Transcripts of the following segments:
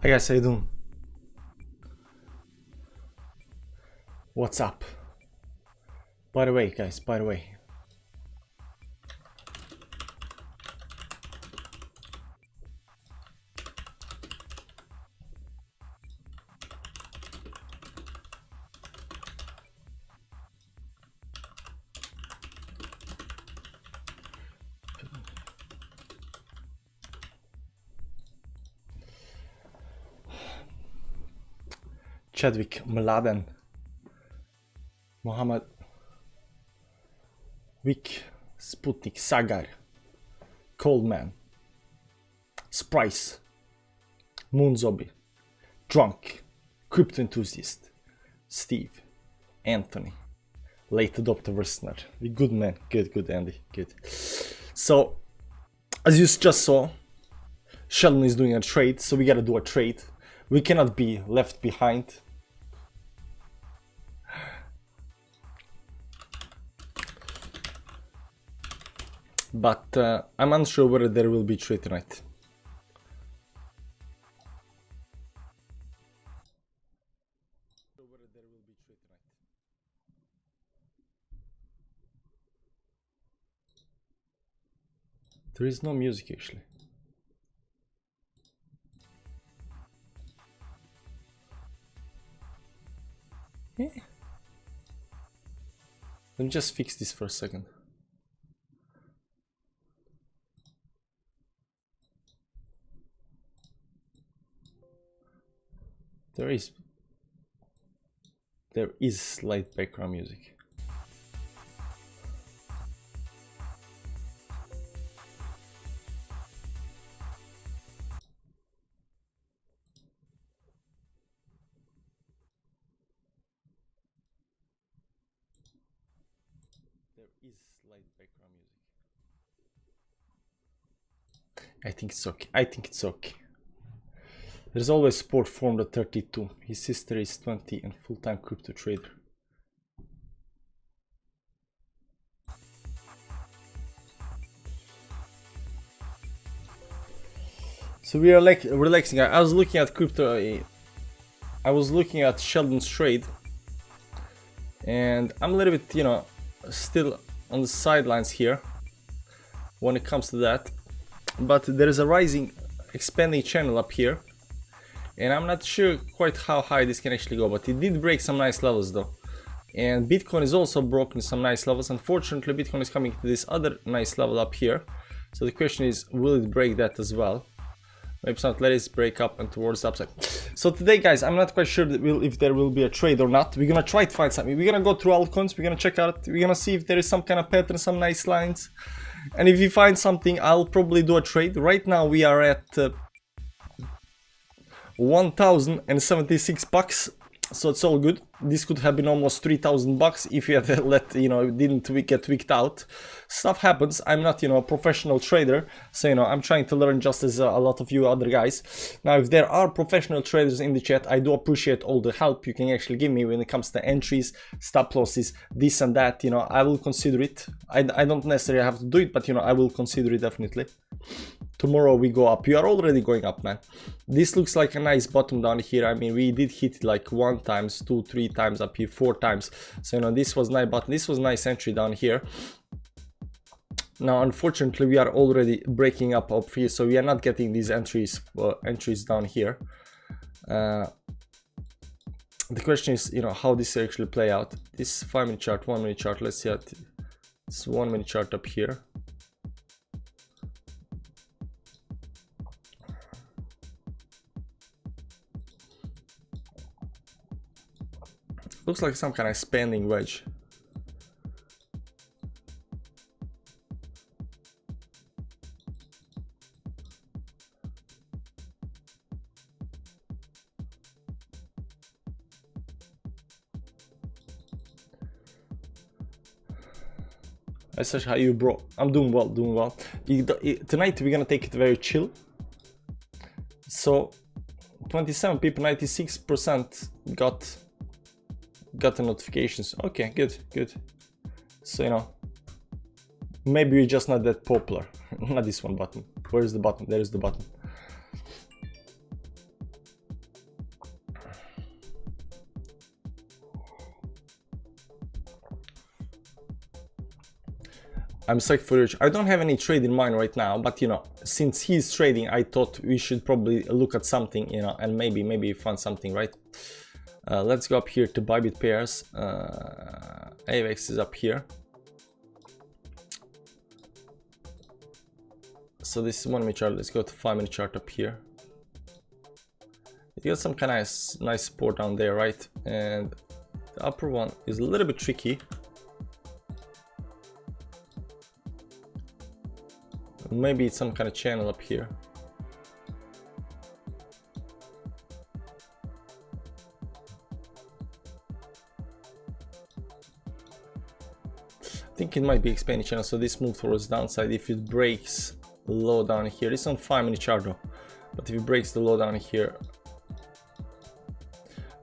Hi guys, how you doing? What's up? By the way, guys, by the way. Chadwick, Mladen, Mohammed, Wick, Sputnik, Sagar, Coldman, Sprice, Moonzombie, Drunk, Crypto Enthusiast, Steve, Anthony, Late Adopter Listener. Good man, good Andy, good. So, as you just saw, Sheldon is doing a trade, so we gotta do a trade. We cannot be left behind. But I'm unsure whether there will be trade tonight. There is no music actually. Yeah. Let me just fix this for a second. There is slight background music. I think it's okay. I think it's okay. There's always sport formed at 32. His sister is 20 and full-time crypto trader. So we are like relaxing. I was looking at crypto. I was looking at Sheldon's trade, and I'm a little bit, you know, still on the sidelines here when it comes to that. But there is a rising, expanding channel up here, and I'm not sure quite how high this can actually go. But it did break some nice levels though, and Bitcoin is also broken some nice levels. Unfortunately, Bitcoin is coming to this other nice level up here. So the question is, will it break that as well? Maybe not. Let it break up and towards the upside. So today, guys, I'm not quite sure that if there will be a trade or not. We're gonna try to find something. We're gonna go through altcoins. We're gonna check out. We're gonna see if there is some kind of pattern, some nice lines. And if we find something, I'll probably do a trade. Right now we are at 1,076 bucks. So it's all good. This could have been almost 3,000 bucks if you had let, you know, didn't get wicked out. Stuff happens. I'm not, you know, a professional trader, so, you know, I'm trying to learn just as a lot of you other guys. Now, if there are professional traders in the chat, I do appreciate all the help you can actually give me when it comes to entries, stop losses, this and that. You know, I will consider it. I don't necessarily have to do it, but, you know, I will consider it definitely. Tomorrow we go up. You are already going up, man. This looks like a nice bottom down here. I mean, we did hit it like 1 times, 2, 3 times up here, 4 times. So, you know, this was nice, but this was nice entry down here. Now, unfortunately, we are already breaking up here, so we are not getting these entries down here. The question is, you know, how this actually play out. This 5-minute chart, 1-minute chart. Let's see this 1-minute chart up here. Looks like some kind of expanding wedge. I said, how you, bro? I'm doing well, doing well. Tonight we're gonna take it very chill. So 27 people, 96% got the notifications. Okay, good. So, you know, maybe we're just not that popular. Not this one button. Where's the button? There's the button. I'm psyched for Rich. I don't have any trade in mind right now, but you know, since he's trading, I thought we should probably look at something, you know, and maybe find something, right? Let's go up here to Bybit pairs. AVX is up here. So this is 1 minute chart. Let's go to 5 minute chart up here. You got some kind of nice support down there, right? And the upper one is a little bit tricky. Maybe it's some kind of channel up here. I think it might be expanding channel, so this move towards downside. If it breaks low down here, it's on 5 minute chart though, but if it breaks the low down here,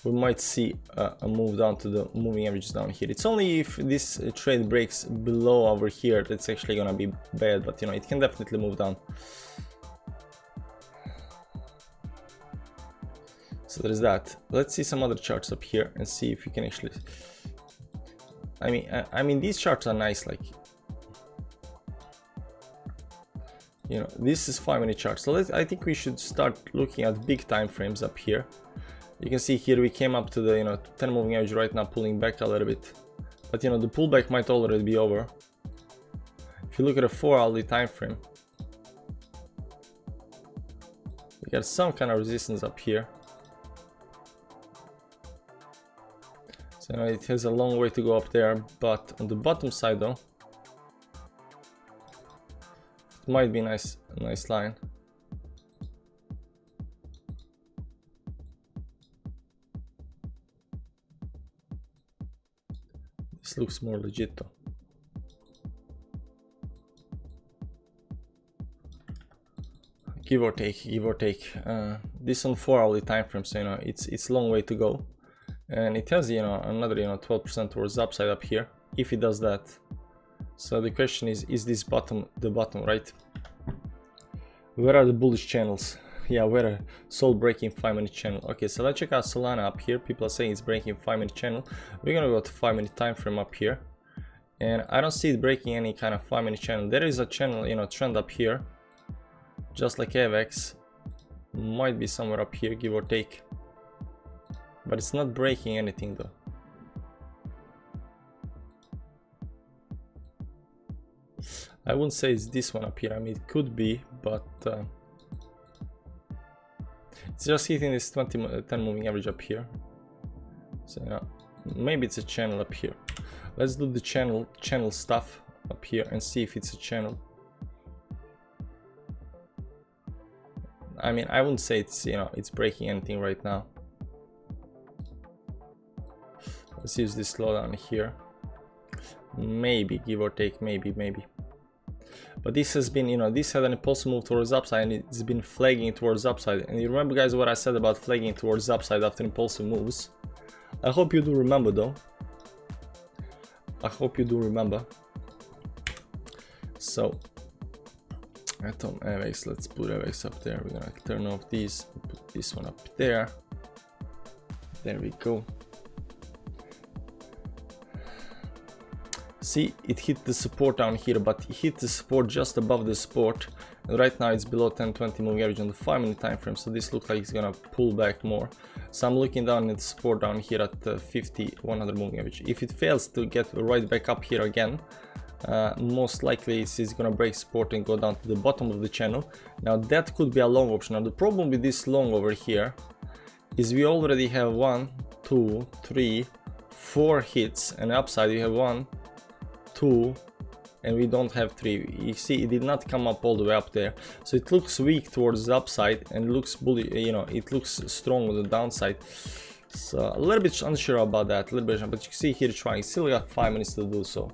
we might see a move down to the moving averages down here. It's only if this trade breaks below over here that's actually gonna be bad, but you know, it can definitely move down. So there's that. Let's see some other charts up here and see if we can actually, I mean these charts are nice, like, you know, this is 5 minute chart. So I think we should start looking at big time frames up here. You can see here we came up to the, you know, 10 moving average right now, pulling back a little bit, but you know, the pullback might already be over. If you look at a 4-hourly time frame, we got some kind of resistance up here. So you know, it has a long way to go up there, but on the bottom side though, it might be a nice line. This looks more legit though. Give or take. This on 4-hourly time frame, so you know, it's a long way to go, and it has, you know, another, you know, 12% towards the upside up here if it does that. So the question is this bottom the bottom, right? Where are the bullish channels? Yeah, where are Sol breaking 5 minute channel? Okay, so let's check out Solana up here. People are saying it's breaking 5 minute channel. We're gonna go to 5 minute time frame up here, and I don't see it breaking any kind of 5 minute channel. There is a channel, you know, trend up here, just like AVX. Might be somewhere up here, give or take, but it's not breaking anything though. I wouldn't say it's this one up here. I mean, it could be, but it's just hitting this 10 moving average up here. So you know, maybe it's a channel up here. Let's do the channel stuff up here and see if it's a channel. I mean, I wouldn't say it's, you know, it's breaking anything right now. Let's use this slowdown here. Maybe, give or take, maybe. But this has been, you know, this had an impulsive move towards upside, and it's been flagging towards upside. And you remember, guys, what I said about flagging towards upside after impulsive moves? I hope you do remember though. I hope you do remember. So atom AVX, let's put AVX up there. We're gonna turn off these, put this one up there. There we go. See, it hit the support down here, but it hit the support just above the support, and right now it's below 10-20 moving average on the 5 minute time frame, so this looks like it's gonna pull back more. So I'm looking down at the support down here at 50-100 moving average. If it fails to get right back up here again, most likely it's gonna break support and go down to the bottom of the channel. Now that could be a long option. Now the problem with this long over here is we already have 1, 2, 3, 4 hits, and upside we have 1, 2, and we don't have 3. You see, it did not come up all the way up there, so it looks weak towards the upside and looks bully, you know, it looks strong on the downside. So a little bit unsure about that, but you can see here trying. Still got 5 minutes to do so.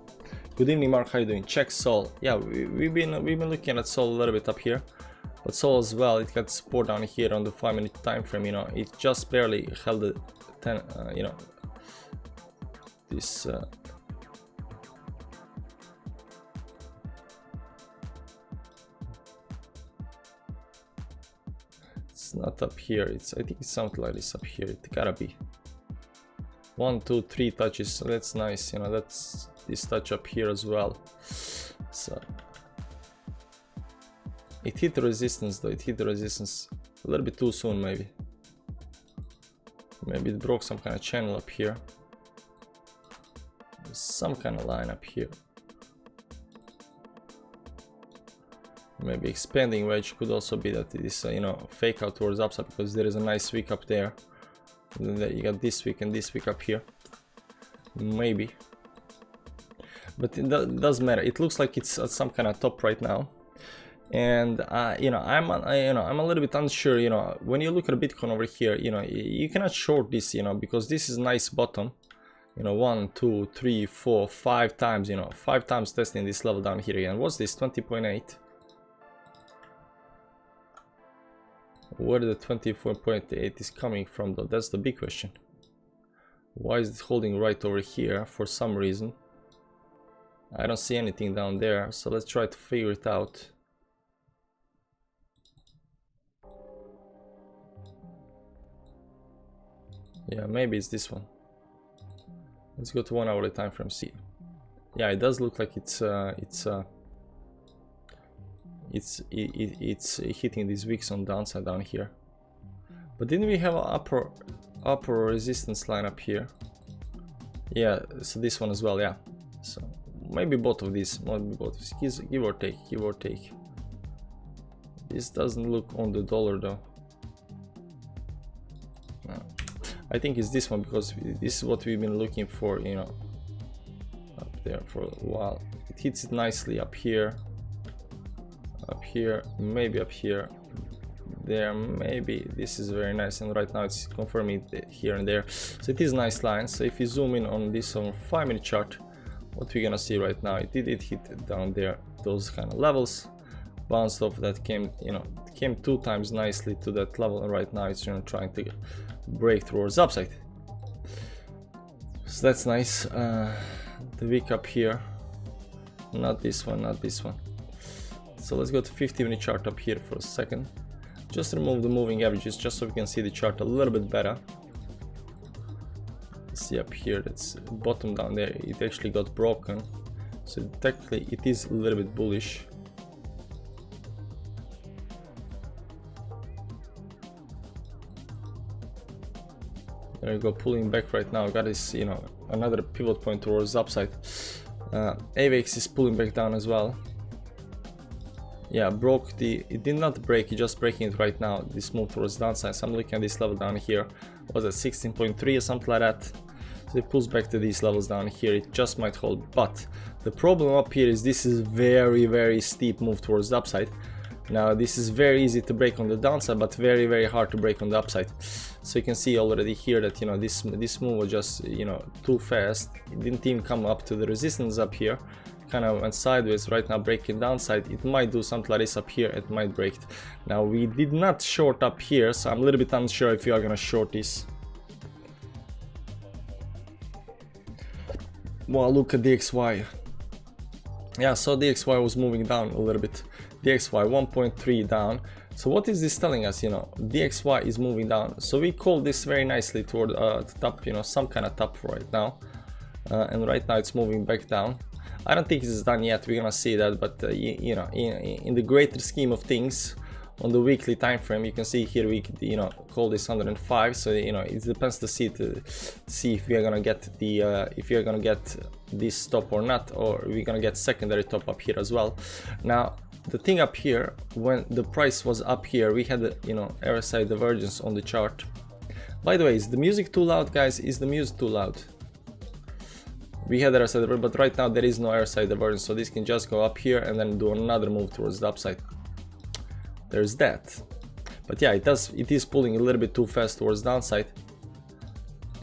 Good evening, Mark. How you doing? Check Sol. Yeah, we've been looking at Sol a little bit up here, but Sol as well. It got support down here on the 5 minute time frame. You know, it just barely held the 10. You know, this. It's not up here. I think it's something like this up here. It gotta be 1, 2, 3 touches. So that's nice. You know, that's this touch up here as well. So it hit the resistance though, it hit the resistance a little bit too soon maybe. Maybe it broke some kind of channel up here. There's some kind of line up here. Maybe expanding wedge could also be that it is, you know, fake out towards upside, because there is a nice wick up there. And then you got this wick and this wick up here. Maybe. But it doesn't matter. It looks like it's at some kind of top right now. And you know, I'm a little bit unsure. You know, when you look at Bitcoin over here, you know, you cannot short this, you know, because this is nice bottom. You know, 1, 2, 3, 4, 5 times. You know, 5 times testing this level down here again. What's this? 20.8. Where the 24.8 is coming from though? That's the big question. Why is it holding right over here for some reason? I don't see anything down there, so let's try to figure it out. Yeah, maybe it's this one. Let's go to 1 hourly time frame, see. Yeah, it does look like it's hitting these wicks on downside down here. But didn't we have an upper resistance line up here? Yeah, so this one as well, yeah. So maybe both of these, give or take, give or take. This doesn't look on the dollar though. No. I think it's this one, because this is what we've been looking for, you know, up there for a while. It hits it nicely up here, maybe up here, there, maybe. This is very nice, and right now it's confirming it here and there. So it is nice line. So if you zoom in on this on 5-minute chart, what we're gonna see right now, it did hit down there those kind of levels, bounced off that, came, you know, came 2 times nicely to that level, and right now it's, you know, trying to break towards upside. So that's nice. The wick up here, not this one, not this one. So let's go to 50-minute chart up here for a second. Just remove the moving averages just so we can see the chart a little bit better. See up here, that's bottom down there, it actually got broken. So technically it is a little bit bullish. There you go, pulling back right now. Got this, you know, another pivot point towards upside. AVX is pulling back down as well. Yeah, broke the, it did not break, it just breaking it right now. This move towards downside. So I'm looking at this level down here. Was at 16.3 or something like that. So it pulls back to these levels down here. It just might hold, but the problem up here is this is very steep move towards the upside. Now this is very easy to break on the downside, but very hard to break on the upside. So you can see already here that, you know, this move was just, you know, too fast. It didn't even come up to the resistance up here. Kind of went sideways. Right now breaking downside. It might do something like this up here. It might break it. Now we did not short up here, so I'm a little bit unsure if you are gonna short this. Well, look at DXY. Yeah, so DXY was moving down a little bit. DXY 1.3 down. So what is this telling us? You know, DXY is moving down. So we call this very nicely toward the top, you know, some kind of top right now. And right now it's moving back down. I don't think it's done yet. We're gonna see that, but you know, in the greater scheme of things, on the weekly time frame, you can see here we, you know, call this 105. So you know, it depends to see if we are gonna get the if you're gonna get this top or not, or we're gonna get secondary top up here as well. Now the thing up here, when the price was up here, we had a, you know, RSI divergence on the chart. By the way, is the music too loud, guys? Is the music too loud? We had RSI divergence, but right now there is no RSI divergence, so this can just go up here and then do another move towards the upside. There's that. But yeah, it is pulling a little bit too fast towards downside,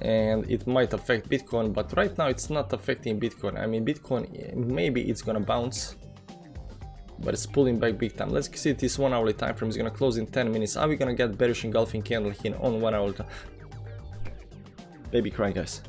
and it might affect Bitcoin, but right now it's not affecting Bitcoin. I mean, Bitcoin, maybe it's gonna bounce, but it's pulling back big time. Let's see, this 1 hourly time frame is gonna close in 10 minutes. Are we gonna get bearish engulfing candle here on 1 hour time? Baby crying, guys.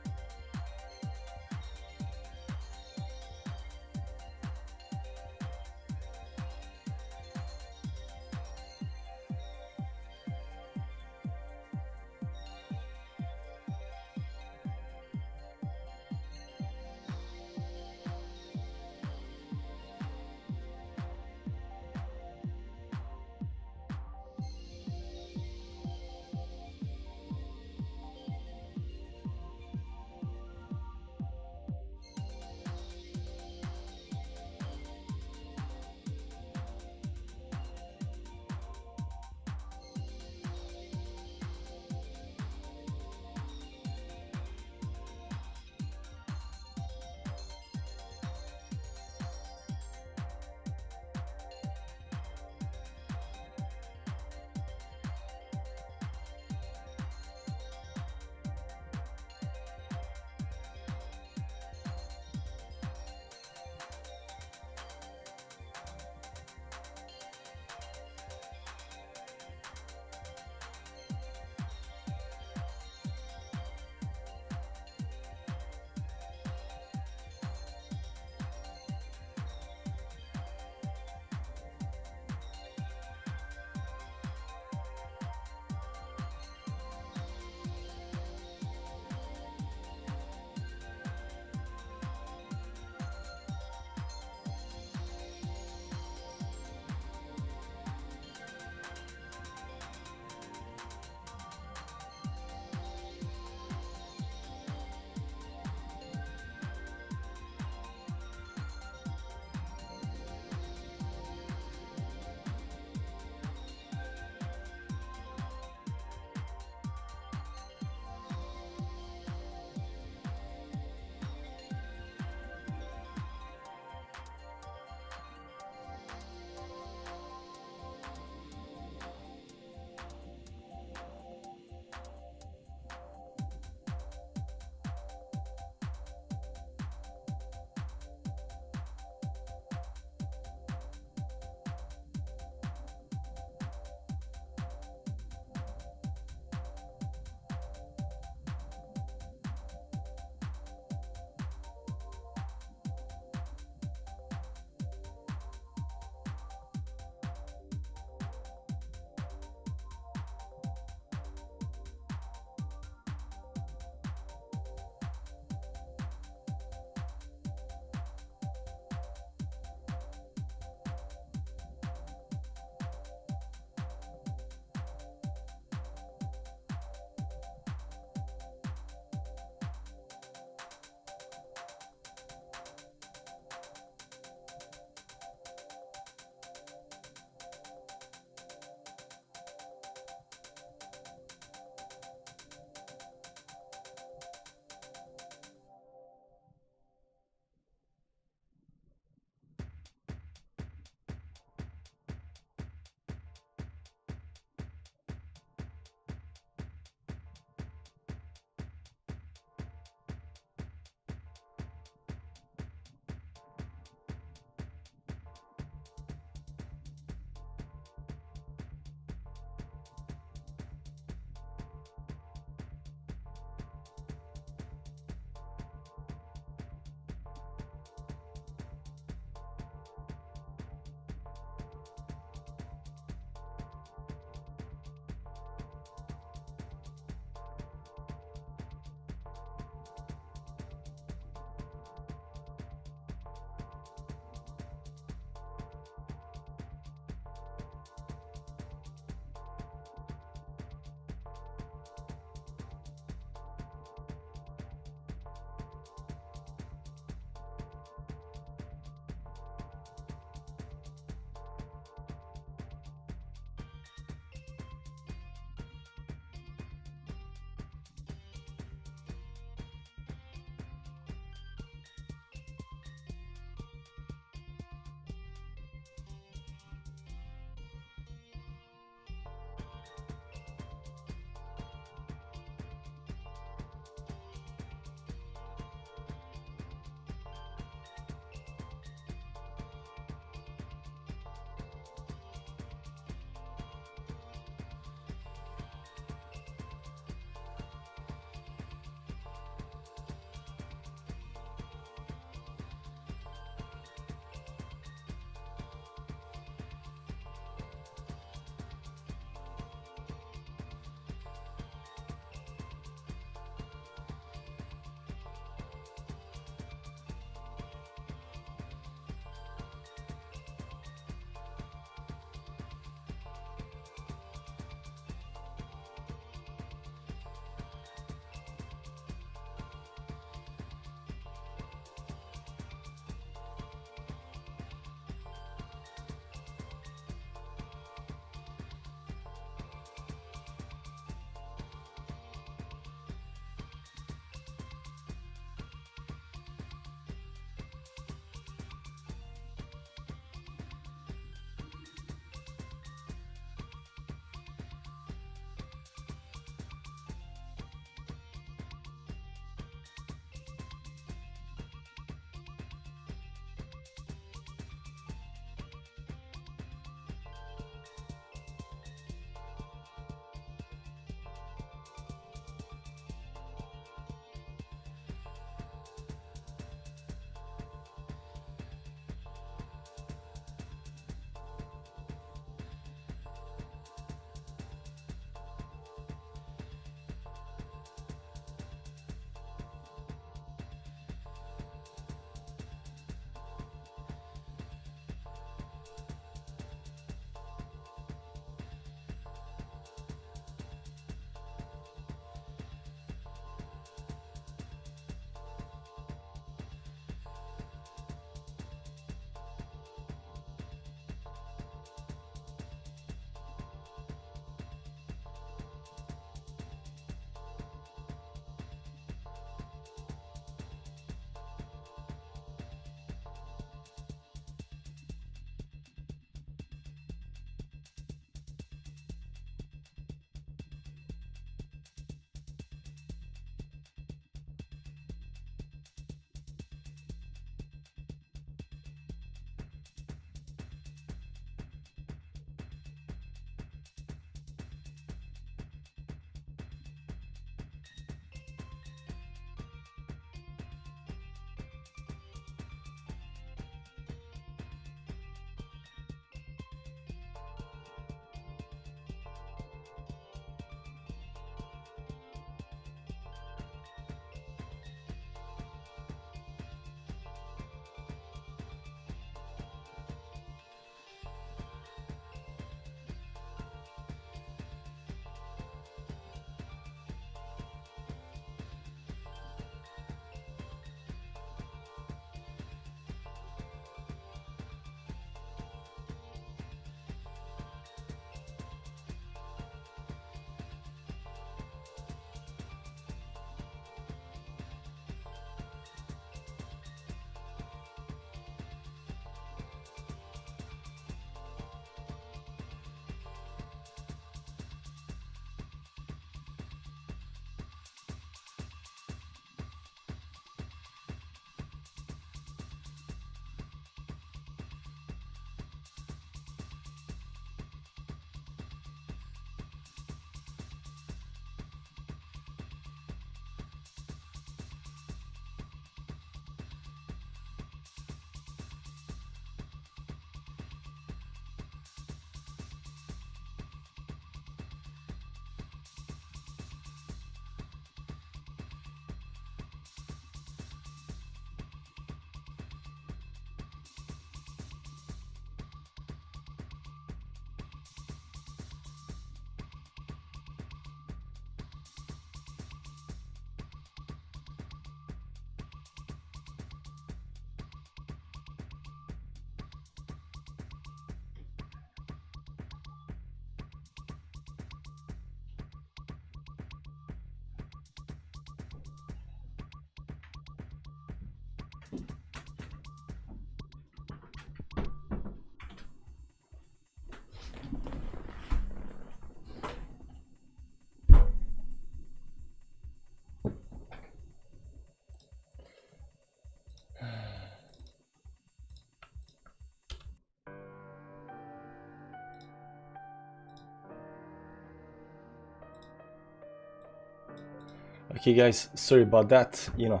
Okay guys, sorry about that, you know,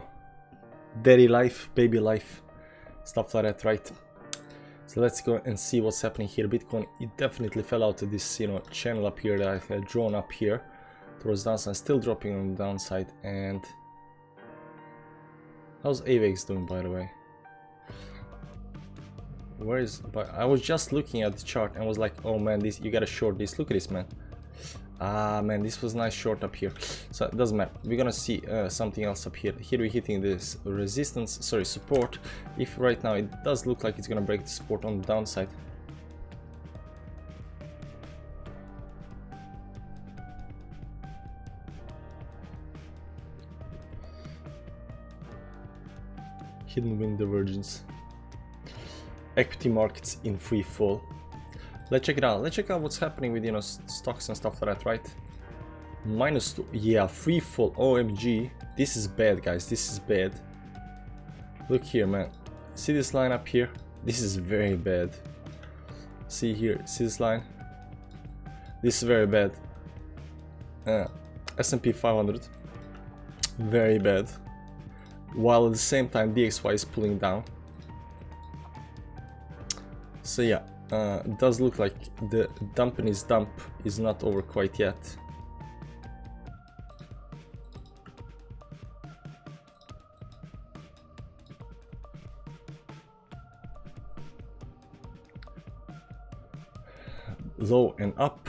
daddy life, baby life, stuff like that, right? So let's go and see what's happening here. Bitcoin, it definitely fell out of this, you know, channel up here that I had drawn up here towards downside, still dropping on the downside. And how's AVAX doing, by the way? Where is, but I was just looking at the chart and was like, oh man, this, you gotta short this. Look at this, man. Ah man, this was nice short up here. So it doesn't matter, we're gonna see something else up here. Here we're hitting this resistance, sorry, support. If right now it does look like it's gonna break the support on the downside. Hidden wind divergence. Equity markets in free fall. Let's check it out. Let's check out what's happening with, you know, stocks and stuff like that, right? -2, yeah, free fall. OMG, this is bad, guys. This is bad. Look here, man. See this line up here? This is very bad. See here, see this line? This is very bad. S&P 500, very bad. While at the same time DXY is pulling down. So yeah. It does look like the dump is not over quite yet. Low and up,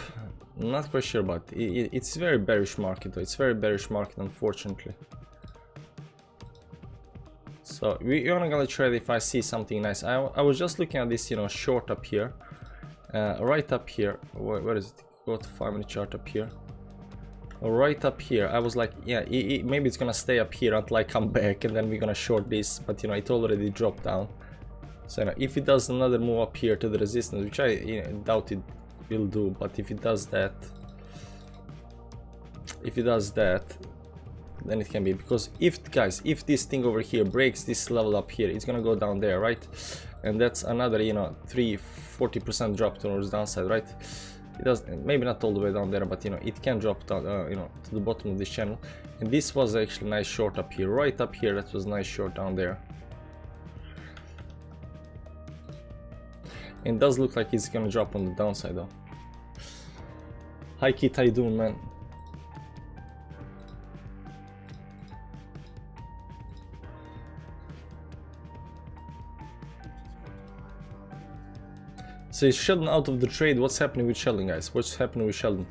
not quite sure, but it's very bearish market though. It's very bearish market, unfortunately. So we're not gonna trade if I see something nice. I was just looking at this, you know, short up here, right up here. Where is it? Go to 5-minute chart up here. Right up here, I was like, yeah, maybe it's gonna stay up here until I come back, and then we're gonna short this. But you know, it already dropped down. So you know, if it does another move up here to the resistance, which I, you know, doubt it will do, but if it does that, then it can be, because if, guys, if this thing over here breaks this level up here, it's gonna go down there, right? And that's another, you know, 40% drop towards downside, right? It does, maybe not all the way down there, but you know, it can drop down, you know, to the bottom of this channel. And this was actually nice short up here, right up here. That was nice short down there. And it does look like it's gonna drop on the downside though. Hi Kit, how you doing, man? So is Sheldon out of the trade? What's happening with Sheldon, guys? What's happening with Sheldon?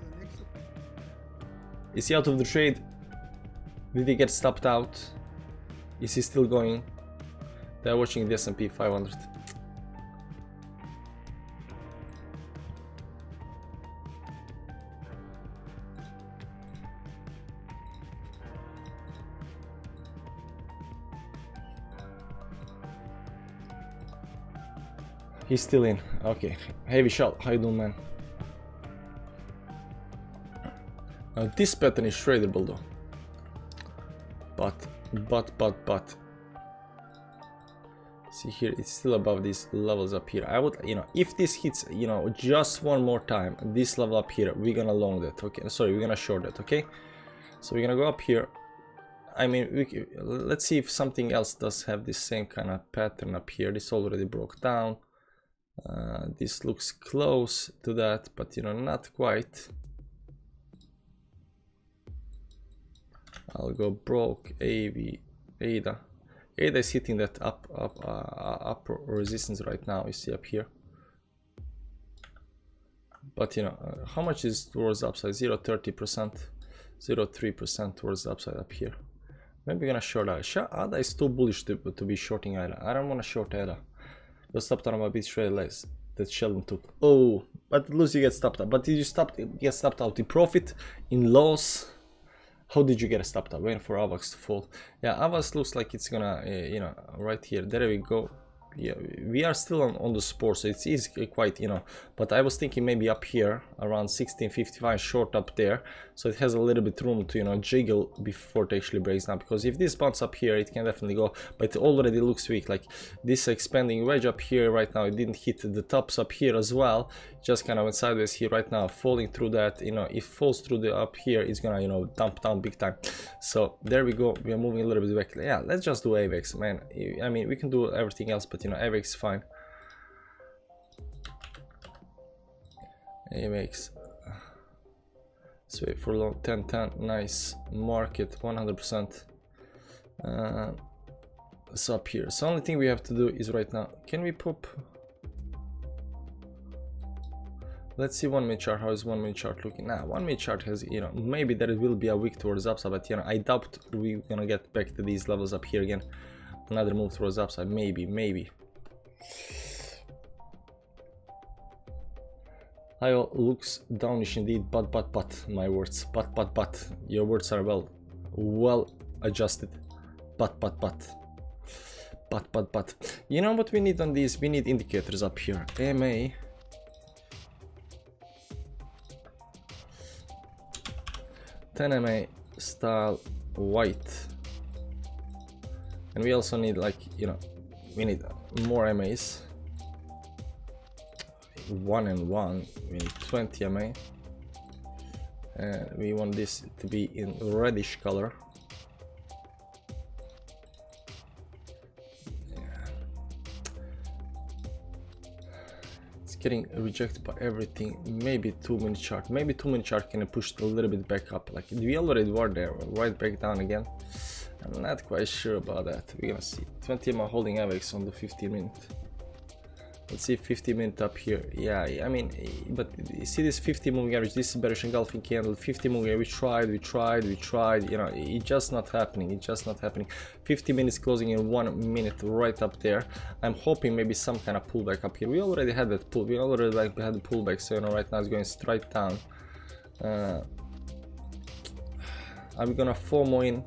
Is he out of the trade? Did he get stopped out? Is he still going? They're watching the S&P 500. He's still in. Okay. Hey Vishal, how you doing, man? Now this pattern is tradable though. But see here, it's still above these levels up here. I would, you know, if this hits, you know, just one more time, this level up here, we're gonna long that, okay? Sorry, we're gonna short that, okay? So we're gonna go up here. I mean, let's see if something else does have this same kind of pattern up here. This already broke down. This looks close to that, but you know, not quite. I'll go broke. ADA is hitting that up resistance right now. You see up here, but you know, how much is towards the upside? 0.30%, 0.3% towards the upside up here. Maybe we're gonna short ADA. ADA is too bullish to be shorting ADA. I don't want to short ADA. You'll stop on a bit straight less that Sheldon took. Oh, but lose, you get stopped out. But did you get stopped out in profit, in loss? How did you get stopped out? Waiting for AVAX to fall. Yeah, AVAX looks like it's gonna, you know, right here. There we go. yeah, we are still on the support, so it's easy, quite, you know, but I was thinking maybe up here around 1655 short up there, so it has a little bit room to, you know, jiggle before it actually breaks down, because if this bounce up here it can definitely go, but it already looks weak. Like this expanding wedge up here right now, it didn't hit the tops up here as well, just kind of went sideways here right now, falling through that, you know, if it falls through the up here, it's gonna, you know, dump down big time. So there we go, we are moving a little bit back. Yeah, let's just do AVAX, man. I mean, we can do everything else, but you know, AVAX is fine. AVAX. Let's wait for long 10-10. Nice market, 100%. It's up here. So only thing we have to do is right now. Can we pop? Let's see 1 minute chart. How is 1 minute chart looking? Nah, 1 minute chart has, you know, maybe there will be a week towards upside, but you know, I doubt we're gonna get back to these levels up here again. Another move towards upside, maybe. IO looks downish indeed, but my words, but your words are well adjusted, but you know what we need on these? We need indicators up here. MA 10 MA style white, and we also need, like, you know, we need more MAs. 1 and 1, we need 20 MA, and we want this to be in reddish color. Getting rejected by everything. Maybe 2 minute chart, maybe 2 minute chart can push a little bit back up. Like we already were there, right back down again. I'm not quite sure about that. We're gonna see. 20 MA holding AVAX on the 15 minute. Let's see 50 minute up here. Yeah, I mean, but you see this 50 moving average, this is bearish engulfing candle. 50 moving average, we tried, you know, it's just not happening. 50 minutes closing in 1 minute right up there. I'm hoping maybe some kind of pullback up here. We already had that pull, we already had the pullback, so you know, right now it's going straight down. Are we gonna FOMO in?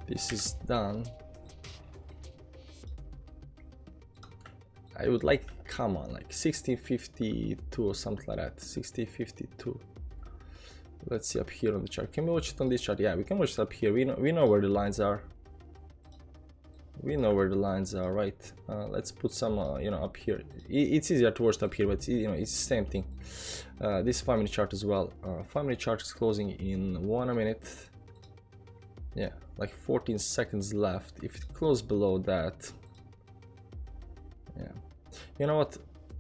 This is done. I would like, come on, like 1652 or something like that. 1652. Let's see up here on the chart. Can we watch it on this chart? Yeah, we can watch it up here. We know where the lines are. Right? Let's put some, you know, up here. It's easier to watch up here, but you know, it's the same thing. This 5 minute chart as well. 5 minute chart is closing in 1 minute. Yeah, like 14 seconds left. If it closes below that, yeah. You know what?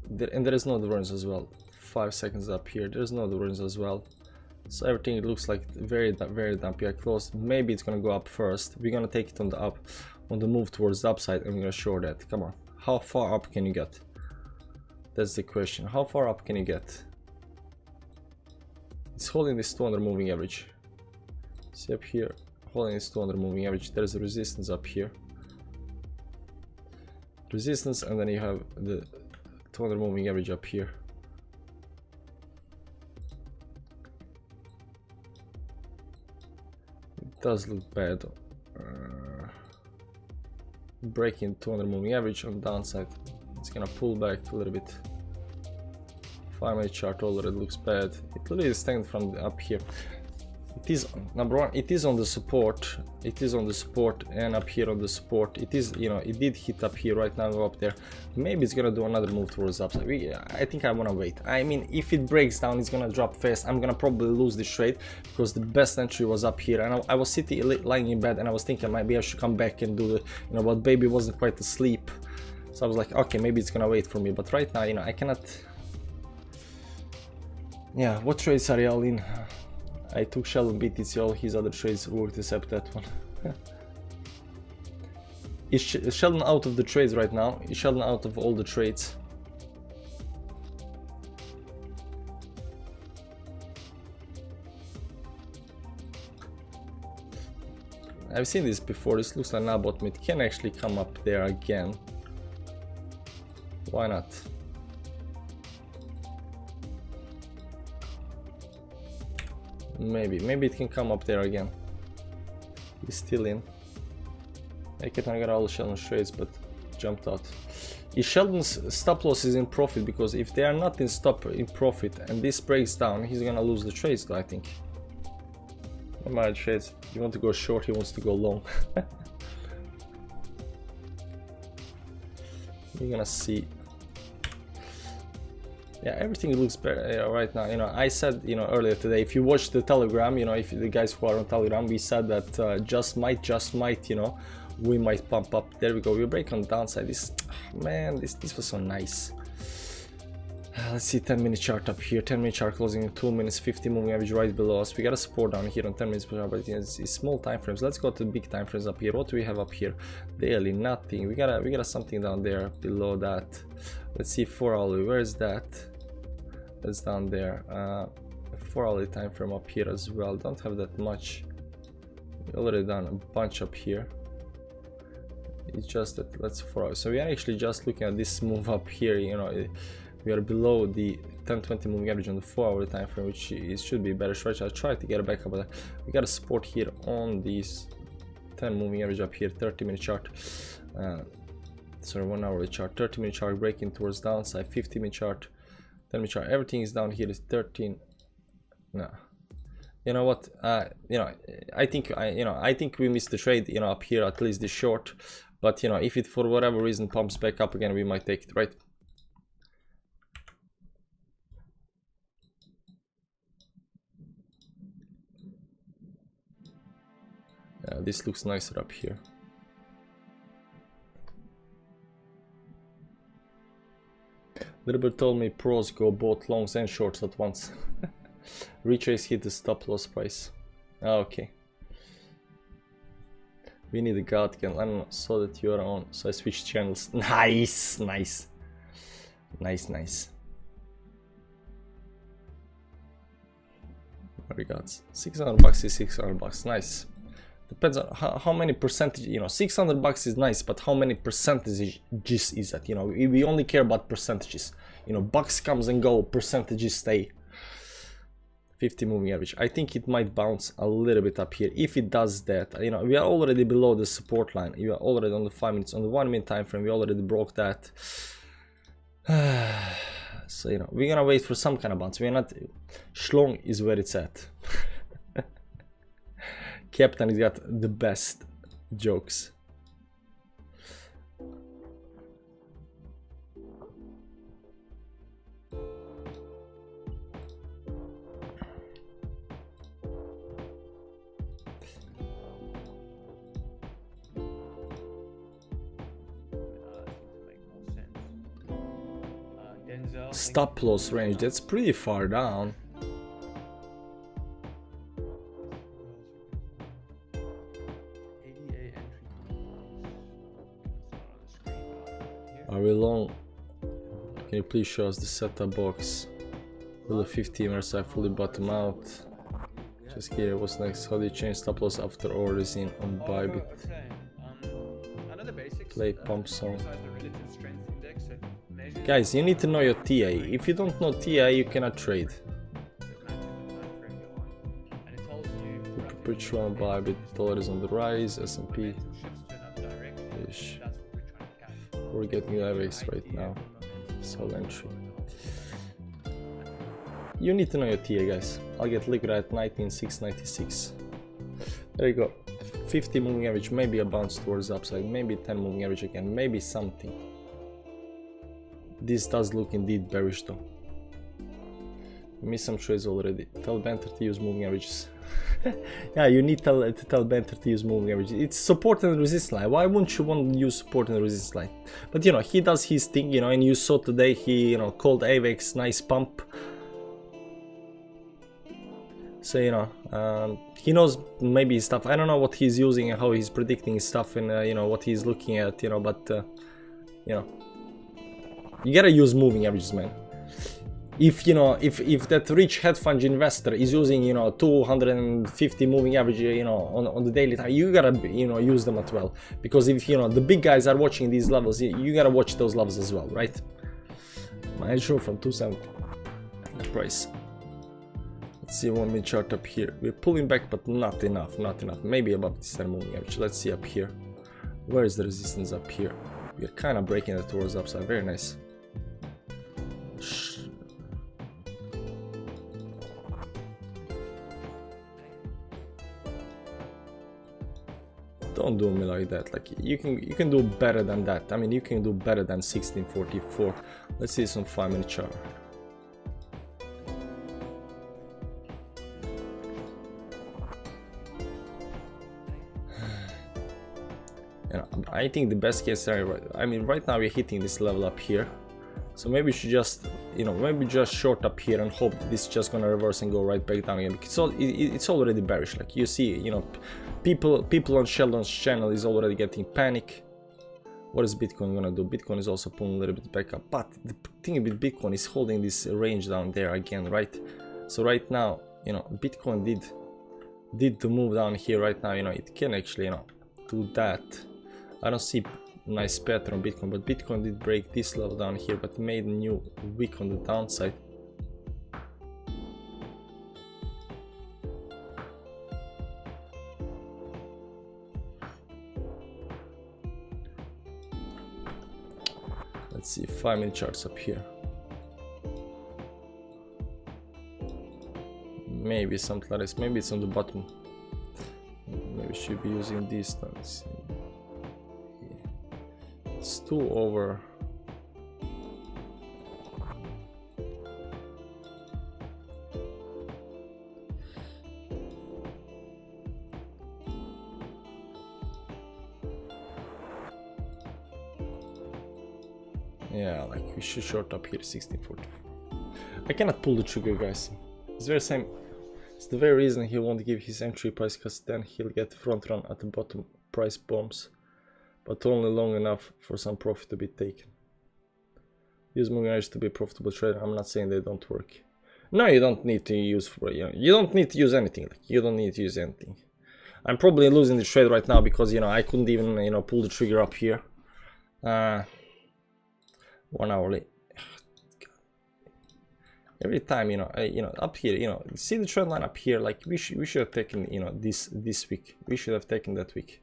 And there is no difference as well. 5 seconds up here. There's no difference as well. So everything, it looks like very dumpy. I closed. Maybe it's gonna go up first. We're gonna take it on the up, on the move towards the upside, and we're gonna show that. Come on. How far up can you get? That's the question. How far up can you get? It's holding this 200 moving average. See up here, holding this 200 moving average. There's a resistance up here. Resistance, and then you have the 200 moving average up here. It does look bad. Breaking 200 moving average on the downside. It's gonna pull back a little bit. 5 minute chart already looks bad. It literally is stagnant from the up here. It is, number one, it is on the support. It is on the support, and up here on the support. It is, you know, it did hit up here right now, go up there. Maybe it's gonna do another move towards the upside. I think I wanna wait. I mean, if it breaks down, it's gonna drop fast. I'm gonna probably lose this trade because the best entry was up here, and I was sitting lying in bed, and I was thinking maybe I should come back and do the, you know, but baby wasn't quite asleep, so I was like, okay, maybe it's gonna wait for me. But right now, you know, I cannot. Yeah, what trades are y'all in? I took Sheldon BTC, all his other trades worked except that one. Is Sheldon out of the trades right now? Is Sheldon out of all the trades? I've seen this before. This looks like an bottom. It can actually come up there again. Why not? Maybe it can come up there again. He's still in. I kept on got all the Sheldon's trades, but jumped out. If Sheldon's stop loss is in profit, because if they are not in profit and this breaks down, he's gonna lose the trades though, I think. My trades, you want to go short, he wants to go long. You're gonna see. Yeah, everything looks better right now. You know, I said, you know, earlier today, if you watch the Telegram, you know, if the guys who are on Telegram, we said that just might, you know, we might pump up. There we go. We break on the downside. This, man, this was so nice. Let's see 10-minute chart up here. 10-minute chart closing in 2 minutes. 50 moving average right below us. We got a support down here on 10 minutes per hour, but it's small time frames. Let's go to the big time frames up here. What do we have up here? Daily, nothing. We got something down there below that. Let's see 4 hourly. Where is that? That's down there. 4 hourly time frame up here as well. Don't have that much. We already done a bunch up here. It's just that let's 4 hours. So we are actually just looking at this move up here. You know, we are below the 10-20 moving average on the 4 hour time frame, which it should be better stretch. I'll try to get it back up, but we got a support here on these 10 moving average up here. 30-minute chart. Sorry, 1 hourly chart. 30-minute chart breaking towards downside. 50-minute chart. 10-minute chart. Everything is down here. Is 13. No. You know what? You know, I think we missed the trade. You know, up here at least the short. But you know, if it for whatever reason pumps back up again, we might take it, right? This looks nicer up here. Little bit told me pros go both longs and shorts at once. Retrace hit the stop loss price. Okay. We need a god again. I don't know, so that you are on. So I switched channels. Nice, nice. Nice. What we got? $600 is $600. Nice. Depends on how many percentage, you know, $600 is nice, but how many percentages is that? You know, we only care about percentages. You know, bucks comes and go, percentages stay. 50 moving average. I think it might bounce a little bit up here. If it does that, you know, we are already below the support line. You are already on the 5 minutes. On the 1 minute time frame, we already broke that. So, you know, we're gonna wait for some kind of bounce. We're not. Schlong is where it's at. Captain has got the best jokes. Stop loss range, that's pretty far down. Are we long? Can you please show us the setup box? Will the 50 MRSI fully bottom out? Just here, what's next? How do you change stop loss after orders in on Bybit? Play pump song. Guys, you need to know your TA. If you don't know TA, you cannot trade. The perpetual on Bybit, dollar is on the rise, S&P. We're getting IVX right now. Sell entry. You need to know your TA, guys. I'll get liquid at 19,696. There you go. 50 moving average, maybe a bounce towards the upside, maybe 10 moving average again, maybe something. This does look indeed bearish though. Missed some trades already. Tell Banter to use moving averages. Yeah, you need to tell Banter to use moving averages. It's support and resistance line. Why wouldn't you want to use support and resistance line? But you know, he does his thing, you know, and you saw today he, you know, called AVAX nice pump. So, you know, he knows maybe his stuff. I don't know what he's using and how he's predicting his stuff and, you know, what he's looking at, you know, but, you know, you gotta use moving averages, man. If, you know, if that rich hedge fund investor is using, you know, 250 moving average, you know, on the daily time, you gotta, you know, use them as well. Because if, you know, the big guys are watching these levels, you gotta watch those levels as well, right? My edge from 270, the price. Let's see 1 minute chart up here. We're pulling back, but not enough, not enough. Maybe above this moving average. Let's see up here. Where is the resistance up here? We're kind of breaking it towards upside. Very nice. Don't do me like that. Like you can do better than that. I mean, you can do better than 1644. Let's see some 5-minute chart. I think the best case scenario, I mean, right now we're hitting this level up here, so maybe we should just, you know, maybe just short up here and hope that this is just gonna reverse and go right back down again, because it's already bearish. Like you see, you know, people on Sheldon's channel is already getting panic. What is Bitcoin gonna do? Bitcoin is also pulling a little bit back up, but the thing with Bitcoin is holding this range down there again, right? So right now, you know, Bitcoin did to move down here. Right now, you know, it can actually, you know, do that. I don't see nice pattern on Bitcoin, but Bitcoin did break this level down here, but made a new wick on the downside. Let's see 5-minute charts up here. Maybe something like this. Maybe it's on the bottom. Maybe we should be using this. Let's see. It's too over. Yeah, like we should short up here 1644. I cannot pull the trigger, guys. It's very same. It's the very reason he won't give his entry price, because then he'll get front run at the bottom price bombs. But only long enough for some profit to be taken. Use moving average to be a profitable trader. I'm not saying they don't work. No, you don't need to use for, you know, you don't need to use anything. Like you don't need to use anything. I'm probably losing the trade right now because, you know, I couldn't even, you know, pull the trigger up here. 1 hour late. Every time, you know, up here, you know, see the trend line up here. Like we should have taken, you know, this week. We should have taken that week.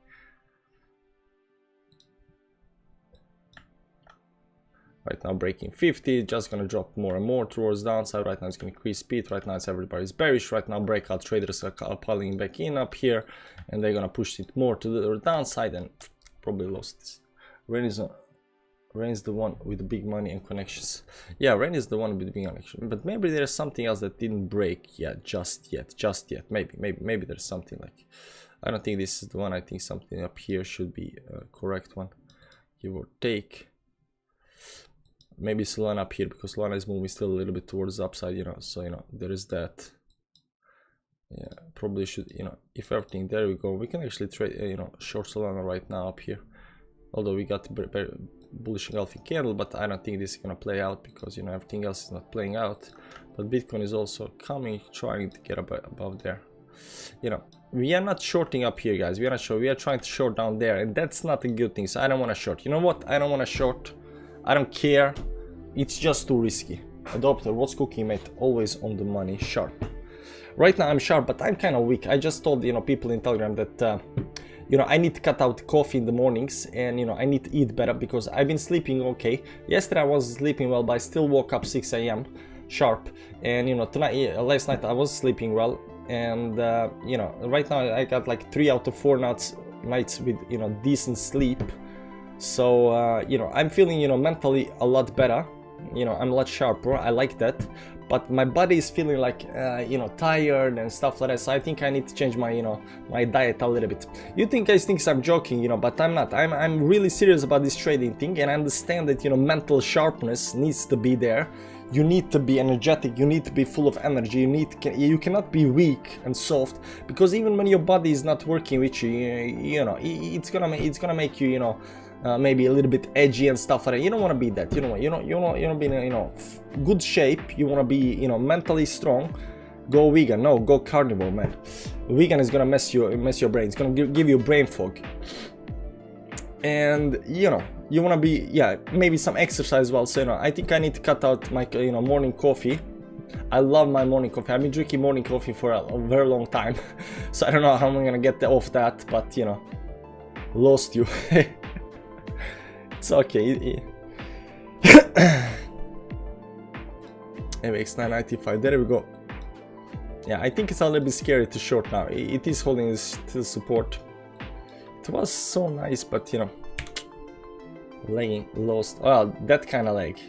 Right now breaking 50, just gonna drop more and more towards downside. Right now it's gonna increase speed. Right now it's everybody's bearish. Right now breakout traders are piling back in up here, and they're gonna push it more to the downside and probably lost this. Rain is the one with the big money and connections. Yeah, Rain is the one with the big connection. But maybe there's something else that didn't break yet, just yet. Maybe there's something like, I don't think this is the one. I think something up here should be a correct one, give or take. Maybe Solana up here, because Solana is moving still a little bit towards the upside, you know, so, you know, there is that. Yeah, probably should, you know, if everything, there we go, we can actually trade, you know, short Solana right now up here. Although we got very bullish engulfing candle, but I don't think this is gonna play out, because, you know, everything else is not playing out. But Bitcoin is also coming, trying to get above there. You know, we are not shorting up here, guys. We are not short. We are trying to short down there, and that's not a good thing. So I don't want to short. You know what? I don't want to short. I don't care. It's just too risky. Adopter, what's cooking, mate? Always on the money, sharp. Right now I'm sharp, but I'm kind of weak. I just told, you know, people in Telegram that you know, I need to cut out coffee in the mornings, and, you know, I need to eat better, because I've been sleeping okay. Yesterday I was sleeping well, but I still woke up 6 AM sharp, and, you know, last night I was sleeping well, and you know, right now I got like 3 out of 4 nights with, you know, decent sleep. So you know, I'm feeling, you know, mentally a lot better. You know, I'm a lot sharper. I like that, but my body is feeling like you know, tired and stuff like that. So I think I need to change my, you know, my diet a little bit. You guys think I'm joking, you know, but I'm not. I'm really serious about this trading thing, and I understand that, you know, mental sharpness needs to be there. You need to be energetic. You need to be full of energy. You cannot be weak and soft, because even when your body is not working with you, you know, it's gonna make you, you know, maybe a little bit edgy and stuff like that. You don't want to be that. You want to be in, you know, good shape. You want to be, you know, mentally strong. Go vegan. No, go carnivore, man. Vegan is gonna mess your brain. It's gonna give you brain fog. And, you know, you want to be, yeah, maybe some exercise. Well, so, you know, I think I need to cut out my, you know, morning coffee. I love my morning coffee. I've been drinking morning coffee for a very long time. So I don't know how I'm gonna get off that, but, you know, lost you. It's okay. MX 995, there we go. Yeah, I think it's a little bit scary to short now. It is holding this to support. It was so nice, but you know, lagging, lost. Well, that kind of lag.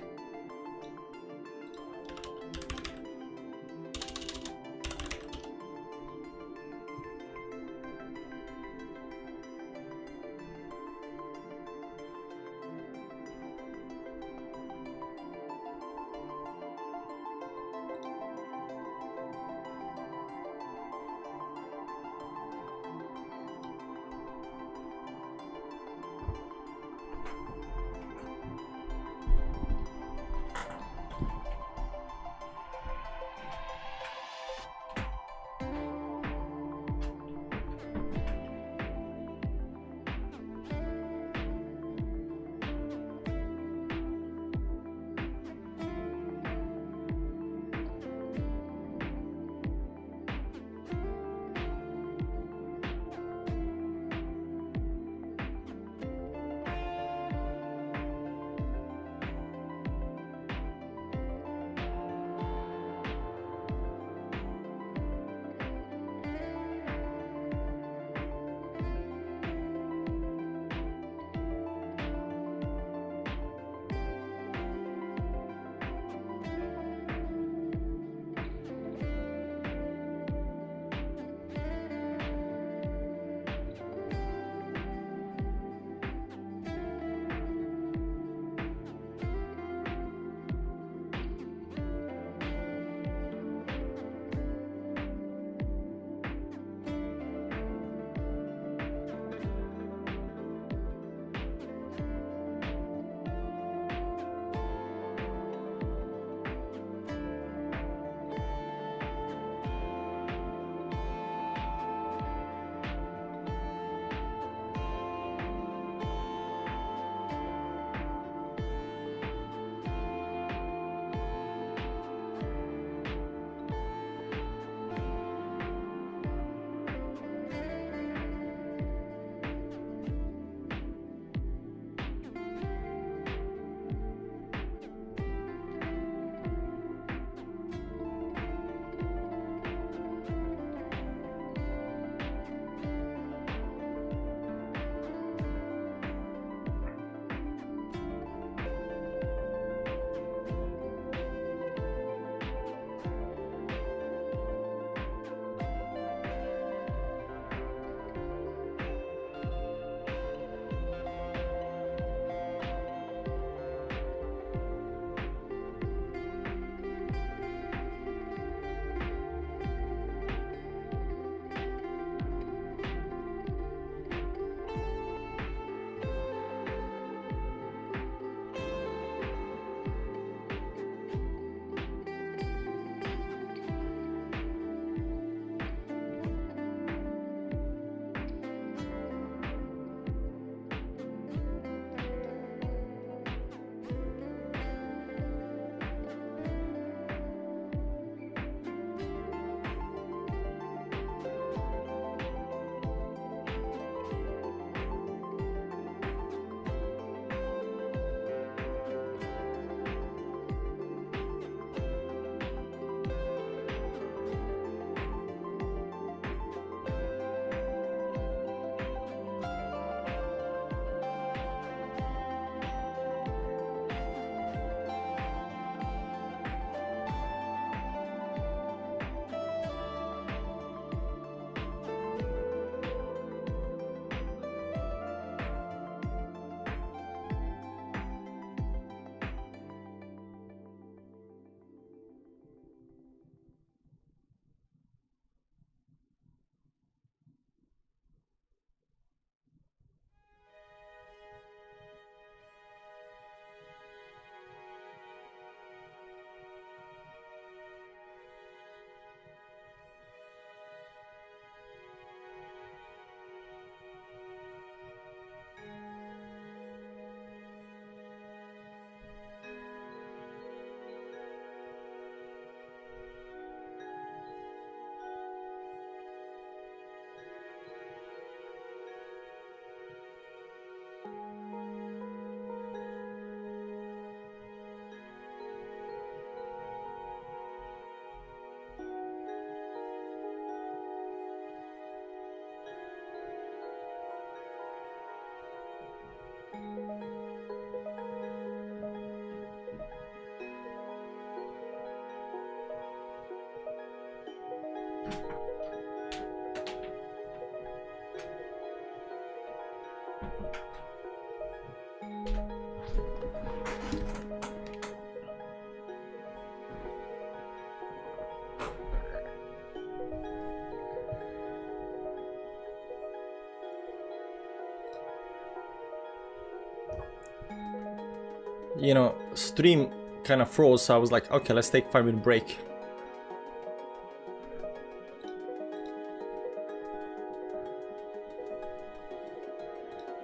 you know, stream kind of froze, so I was like, okay, let's take 5-minute break.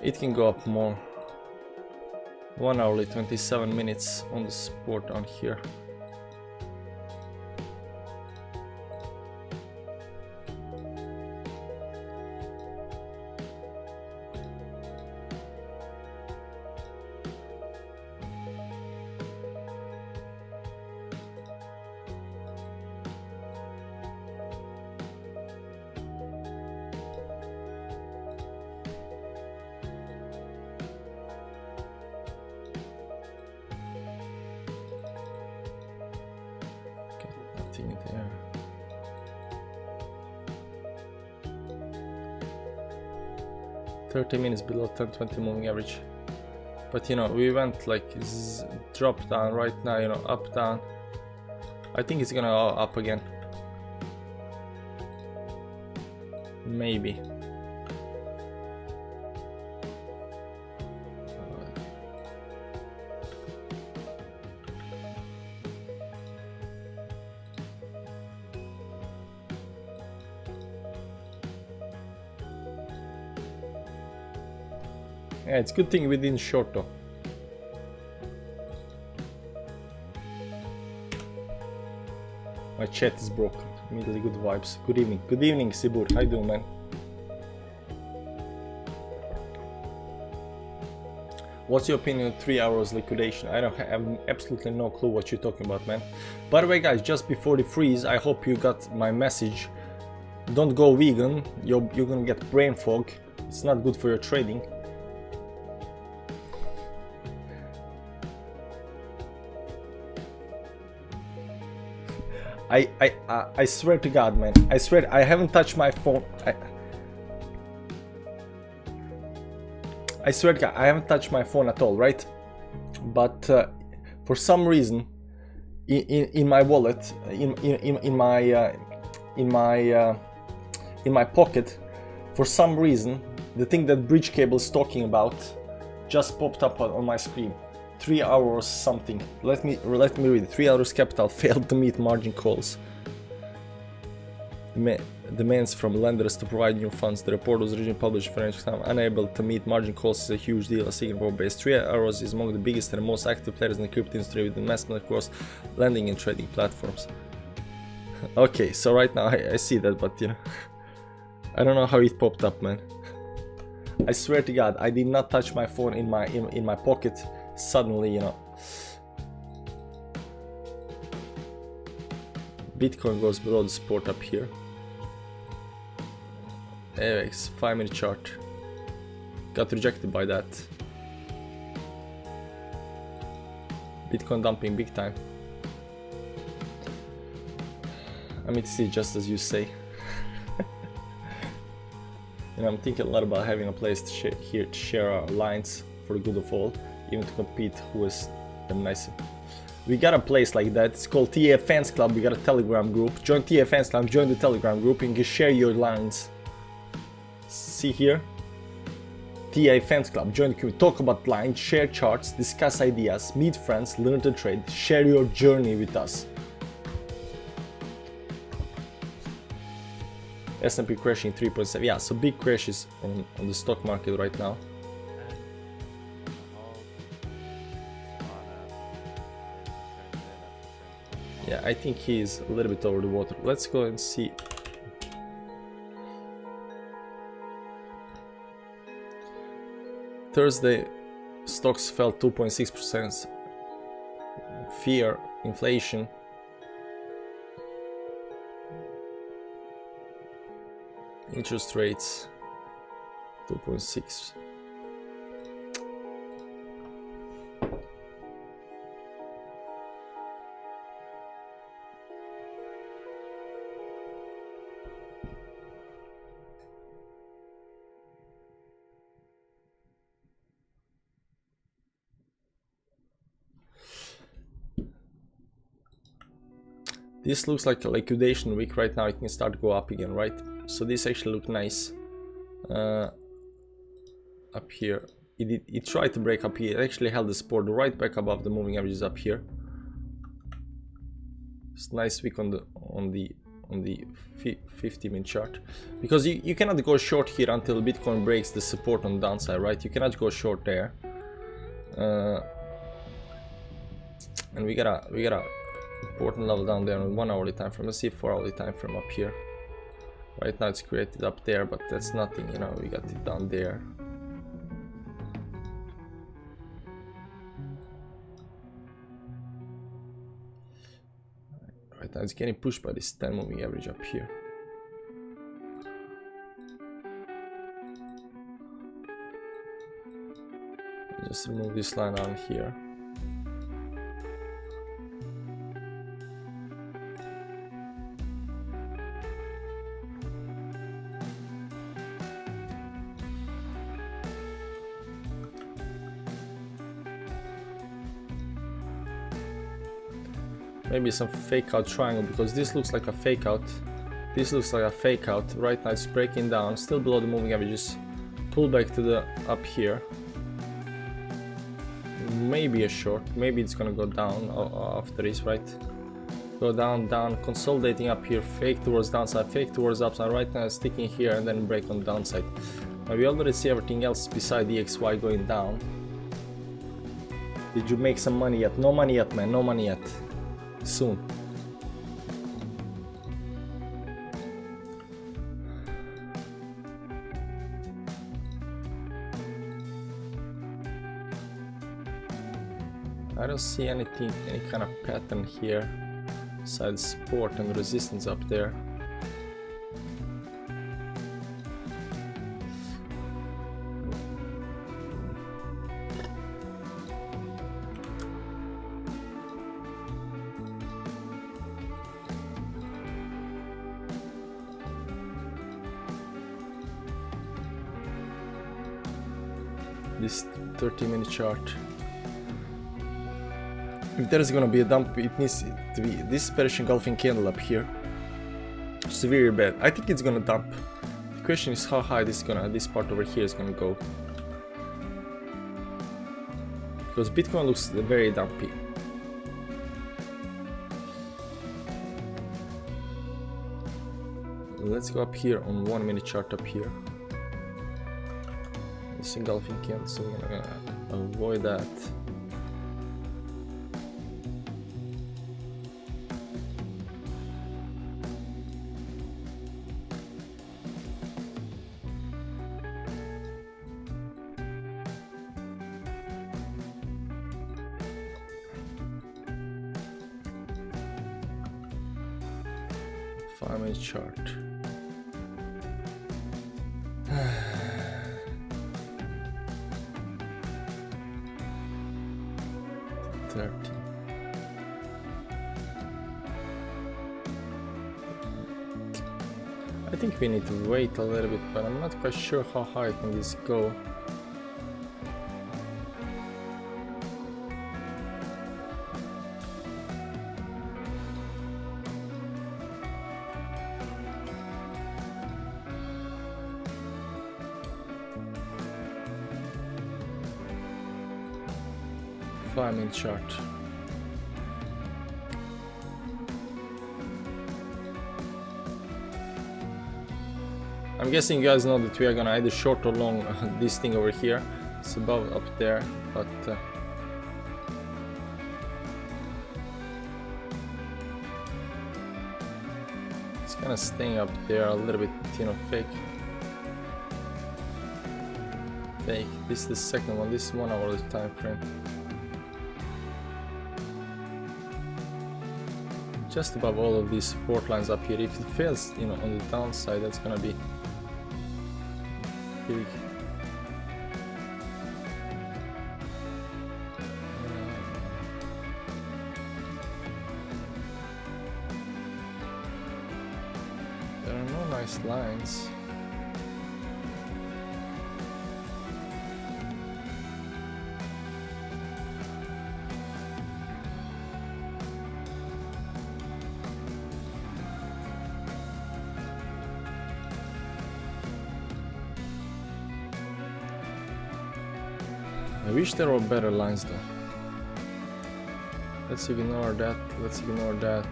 It can go up more. 1 hour 27 minutes on the sport on here. There. $30 minutes below 10-20 moving average, but you know, we went like drop down right now, you know, up down. I think it's gonna go up again, maybe. Yeah, it's a good thing we didn't short though. My chat is broken. Immediately good vibes. Good evening. Good evening, Sibur. How you doing, man? What's your opinion on 3 hours liquidation? I have absolutely no clue what you're talking about, man. By the way, guys, just before the freeze, I hope you got my message. Don't go vegan. You're gonna get brain fog. It's not good for your trading. I swear to God, man. I swear I haven't touched my phone. I swear to God, I haven't touched my phone at all, right? But for some reason, in my wallet, in my pocket, for some reason, the thing that Bridge Cable is talking about just popped up on my screen. 3 hours something. Let me read it. 3 hours capital failed to meet margin calls. Demands from lenders to provide new funds. The report was originally published in Financial Times. Unable to meet margin calls is a huge deal. A Singapore based 3 hours is among the biggest and most active players in the crypto industry with investment across lending and trading platforms. Okay, so right now I see that, but you know, I don't know how it popped up, man. I swear to God, I did not touch my phone in my pocket. Suddenly, you know, Bitcoin goes below the support up here. AX 5-minute chart got rejected by that. Bitcoin dumping big time. I mean, see, just as you say. You know, I'm thinking a lot about having a place to share our lines for the good of all. Even to compete who is the nicer. We got a place like that. It's called TA Fans Club. We got a Telegram group. Join TA Fans Club. Join the Telegram group. You can share your lines. See here, TA Fans Club. Join the community. Talk about lines. Share charts. Discuss ideas. Meet friends. Learn to trade. Share your journey with us. S&P crashing 3.7. Yeah, so big crashes on the stock market right now. Yeah, I think he's a little bit over the water. Let's go and see. Thursday, stocks fell 2.6%. Fear, inflation. Interest rates, 2.6. This looks like a liquidation week right now. It can start to go up again, right? So this actually look nice. Up here, it tried to break up here. It actually held the support right back above the moving averages up here. It's nice wick on the 50-minute chart, because you cannot go short here until Bitcoin breaks the support on the downside, right? You cannot go short there. And we got a important level down there on 1 hourly time frame. Let's see 4 hourly time frame up here. Right now it's created up there, but that's nothing, you know. We got it down there. Right now it's getting pushed by this 10 moving average up here. Just remove this line on here. Maybe some fake out triangle, because this looks like a fake out. This looks like a fake out. Right now it's breaking down, still below the moving averages. Pull back to the up here. Maybe a short. Maybe it's gonna go down after this, right? Go down, down, consolidating up here. Fake towards downside, fake towards upside. Right now it's sticking here and then break on the downside. Now we already see everything else beside the XY going down. Did you make some money yet? No money yet, man. No money yet. Soon. I don't see anything, any kind of pattern here besides support and resistance up there. This 30-minute chart. If there is gonna be a dump, it needs to be this bearish engulfing candle up here. It's very bad. I think it's gonna dump. The question is how high this part over here is gonna go. Because Bitcoin looks very dumpy. Let's go up here on 1-minute chart up here. This engulfing candle, so we're gonna avoid that. Five-minute chart. 30. I think we need to wait a little bit, but I'm not quite sure how high can this go. Five-minute chart. I'm guessing you guys know that we are gonna either short or long this thing over here. It's above up there, but it's kind of staying up there a little bit, you know, fake. Fake. This is the second one. This is 1 hour time frame. Just above all of these support lines up here. If it fails, you know, on the downside, that's gonna be big. There are no nice lines. I wish there were better lines though. Let's ignore that, let's ignore that.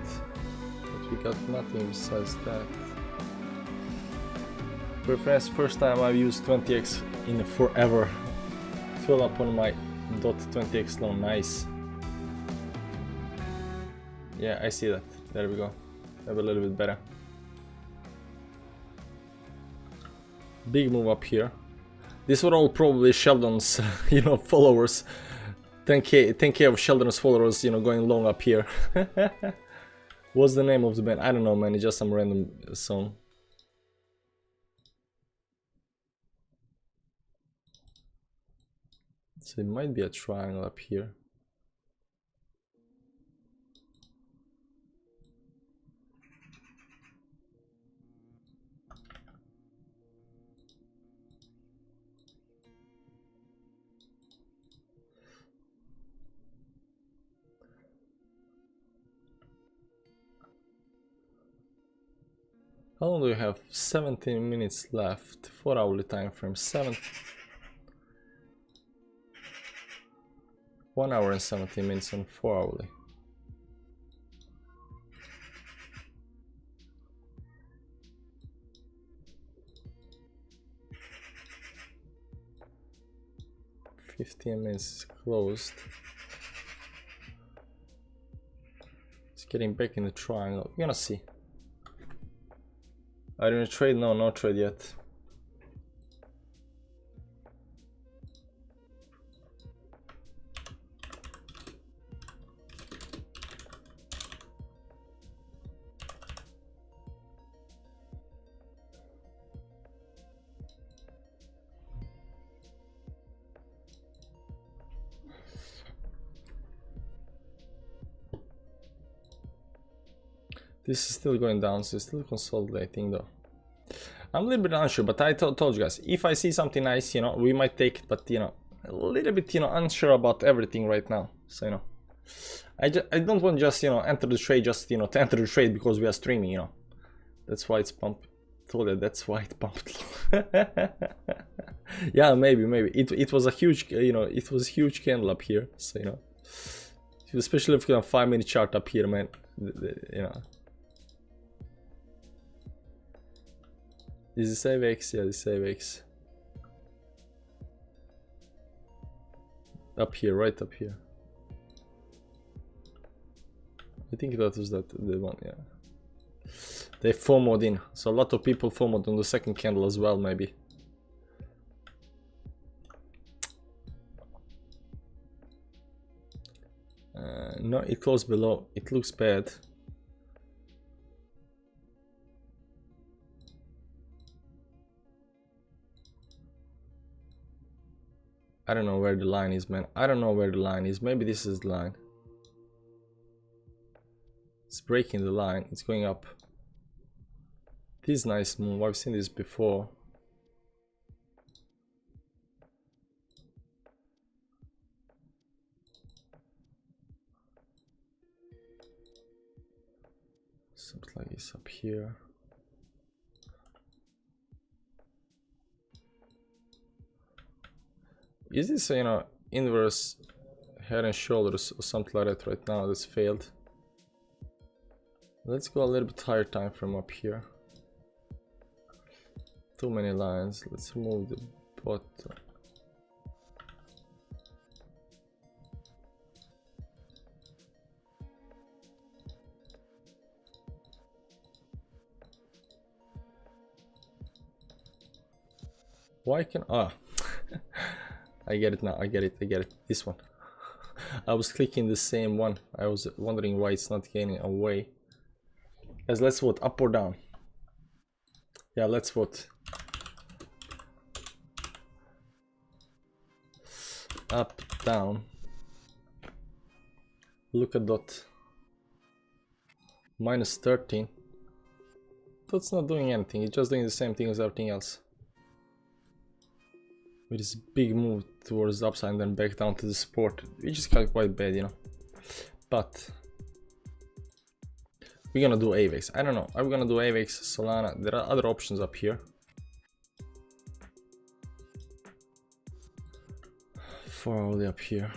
But we got nothing besides that. Preference, first time I've used 20x in forever. Fill up on my .20x loan, nice. Yeah, I see that. There we go. Have a little bit better. Big move up here. These were all probably Sheldon's, you know, followers. 10k of Sheldon's followers, you know, going long up here. What's the name of the band? I don't know, man. It's just some random song. So it might be a triangle up here. How long do we have? 17 minutes left. 4 hourly time frame. 1 hour and 17 minutes on 4 hourly. $15 minutes is closed. It's getting back in the triangle. We're gonna see. Are you in a trade? No, no trade yet. This is still going down, so it's still consolidating though. I'm a little bit unsure, but I told you guys, if I see something nice, you know, we might take it, but you know, a little bit, you know, unsure about everything right now. So, you know, I don't want just, you know, enter the trade just, you know, to enter the trade because we are streaming, you know. That's why it's pumped. Told you, that's why it pumped. Yeah, maybe. It was a huge, you know, it was a huge candle up here. So, you know, especially if you have a 5-minute chart up here, man, you know. Is this AVX? Yeah, this AVX. Up here, right up here. I think that was the one, yeah. They FOMO'd in, so a lot of people FOMO'd on the second candle as well, maybe. No, it closed below. It looks bad. I don't know where the line is, man. I don't know where the line is. Maybe this is the line. It's breaking the line. It's going up. This is nice move. I've seen this before. Something like this up here. Is this, you know, inverse head and shoulders or something like that right now that's failed? Let's go a little bit higher time frame up here. Too many lines. Let's remove the bottom. Why can I get it now. I get it. This one. I was clicking the same one. I was wondering why it's not gaining away. Guys, let's vote up or down. Yeah, let's vote. Up, down. Look at dot. Minus 13. That's not doing anything. It's just doing the same thing as everything else. With this big move towards the upside and then back down to the support, which is quite bad, you know. But we're gonna do AVX. I don't know. Are we gonna do AVX, Solana? There are other options up here. 4 hourly up here.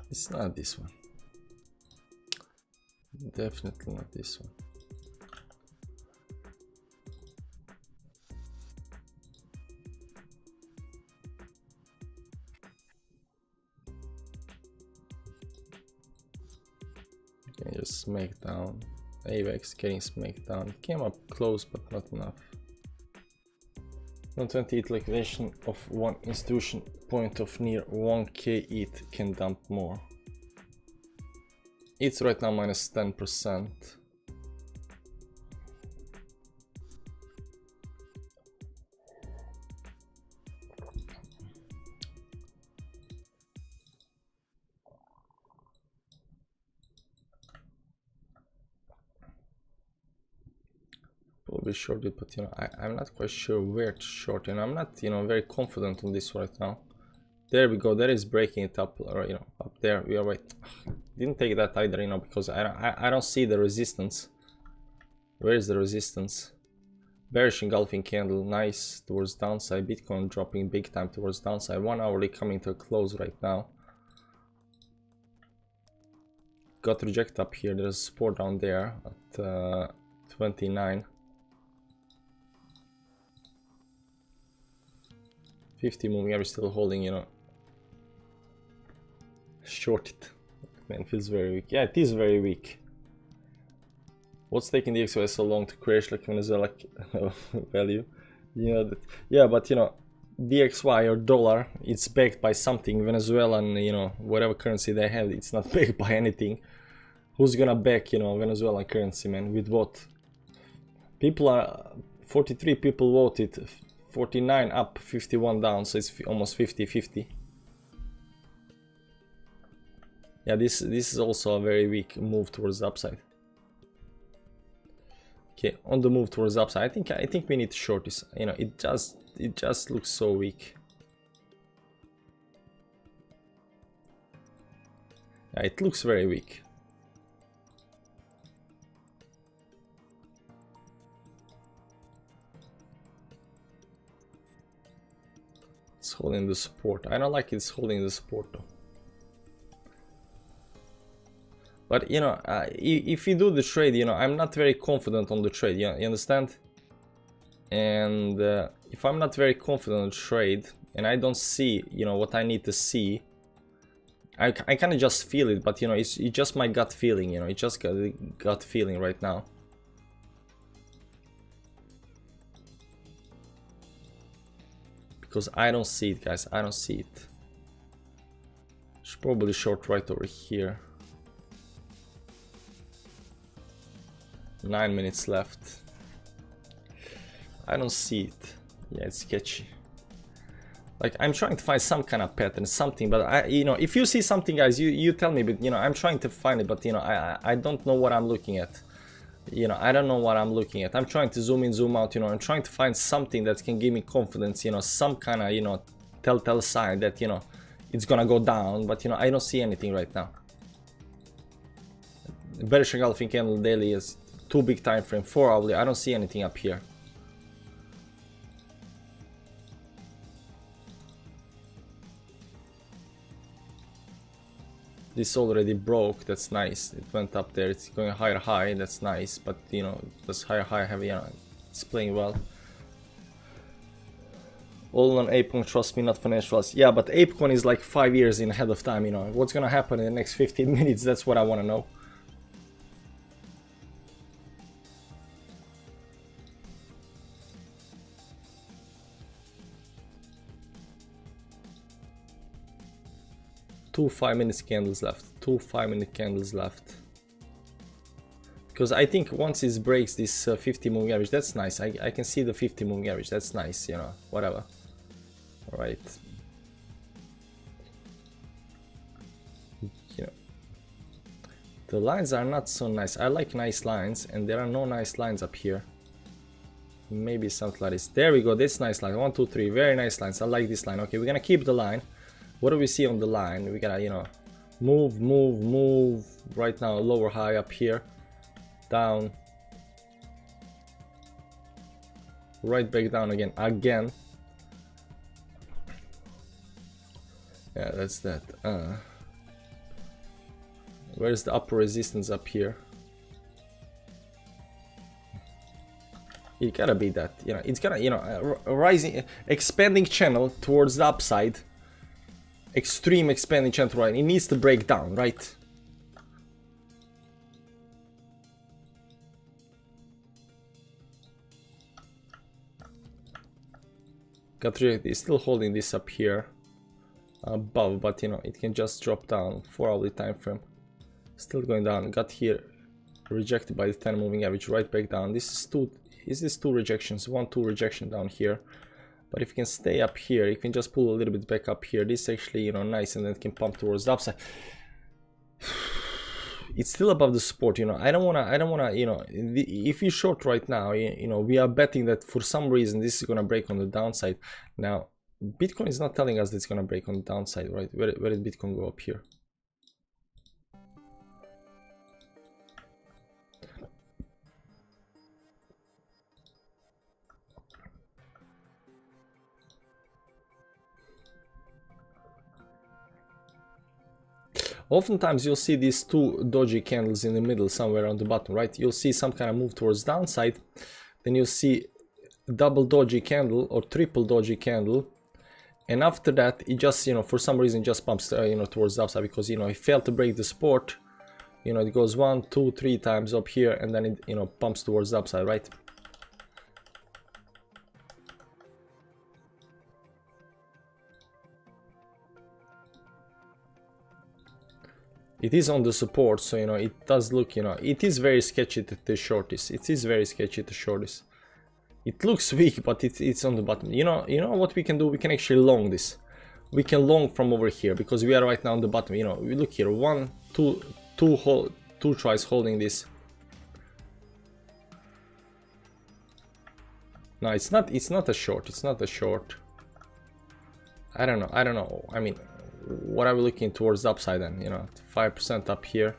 It's not this one. Definitely not this one. Okay, just smack down. AVAX getting smacked down. Came up close, but not enough. 120 ETH liquidation of one institution point of near 1k ETH can dump more. It's right now minus 10%. Probably short it, but you know, I'm not quite sure where to short, and I'm not, you know, very confident on this right now. There we go. That is breaking it up, or you know, up there. We are right. Didn't take that either, you know, because I don't see the resistance. Where is the resistance? Bearish engulfing candle, nice towards downside. Bitcoin dropping big time towards downside. 1 hourly coming to a close right now. Got reject up here. There's support down there at 29. 50 moving average still holding, you know. Short it. Man, feels very weak. Yeah, it is very weak. What's taking the XOS so long to crash like Venezuela value? You know that, yeah, but you know, DXY or dollar, it's backed by something. Venezuelan, you know, whatever currency they have, it's not backed by anything. Who's gonna back, you know, Venezuelan currency, man? With what? People are 43 people voted, 49 up, 51 down, so it's almost 50-50. Yeah, this is also a very weak move towards the upside. Okay, on the move towards the upside, I think we need to short this. You know, it just looks so weak. Yeah, it looks very weak. It's holding the support. I don't like it's holding the support though. But you know, if you do the trade, you know, I'm not very confident on the trade. You understand? And if I'm not very confident on the trade, and I don't see, you know, what I need to see, I kind of just feel it. But you know, it's just my gut feeling. You know, it's just got a gut feeling right now. Because I don't see it, guys. I don't see it. Should probably short right over here. 9 minutes left. I don't see it. Yeah, it's sketchy. Like, I'm trying to find some kind of pattern, something, but you know, if you see something, guys, you tell me. But you know, I'm trying to find it, but you know, I don't know what I'm looking at. You know, I don't know what I'm looking at. I'm trying to zoom in, zoom out. You know, I'm trying to find something that can give me confidence. You know, some kind of, you know, telltale sign that, you know, it's gonna go down. But you know, I don't see anything right now. Bearish engulfing candle daily is 2 big time frame, 4 hourly. I don't see anything up here. This already broke. That's nice. It went up there. It's going higher high. That's nice. But you know, this higher high have, you know, it's playing well. All on ApeCoin, trust me, not financials. Yeah, but ApeCoin is like 5 years in ahead of time. You know what's gonna happen in the next 15 minutes. That's what I want to know. Two 5-minute candles left. 2 5-minute candles left. Because I think once it breaks this 50 moving average, that's nice. I can see the 50 moving average. That's nice, you know, whatever. All right. You know, the lines are not so nice. I like nice lines, and there are no nice lines up here. maybe something like this. There we go. This nice line. 1 2 3, very nice lines. I like this line. Okay, we're gonna keep the line. What do we see on the line? We gotta, you know, move right now. Lower high up here, down, right back down again. Yeah, that's that. Where's the upper resistance up here? It gotta be that, you know, it's gonna, you know, rising, expanding channel towards the upside. Extreme expanding channel, right? It needs to break down, right? Got rejected. It's still holding this up here above, but you know, it can just drop down. 4-hourly time frame. Still going down. Got here, rejected by the 10 moving average, right back down. This is two rejections, 1 2 rejection down here. But if you can stay up here, you can just pull a little bit back up here. This is actually, you know, nice, and then it can pump towards the upside. It's still above the support, you know. I don't wanna, you know, if you short right now, you know, we are betting that for some reason this is gonna break on the downside. Now, Bitcoin is not telling us that it's gonna break on the downside, right? Where did Bitcoin go up here? Oftentimes you'll see these two doji candles in the middle somewhere on the bottom, right? You'll see some kind of move towards downside, then you'll see double doji candle or triple doji candle, and after that it just, you know, for some reason just pumps you know, towards the upside, because, you know, it failed to break the support. You know, it goes 1 2 3 times up here, and then it, you know, pumps towards the upside, right? It is on the support, so, you know, it does look, you know, it is very sketchy to the shortest. It is very sketchy to shortest. It looks weak, but it's on the bottom. You know what we can do? We can actually long this. We can long from over here, because we are right now on the bottom. You know, we look here, 1 2 two tries holding this. No, it's not a short. It's not a short. I don't know. I mean, what are we looking towards the upside then? You know, 5% up here.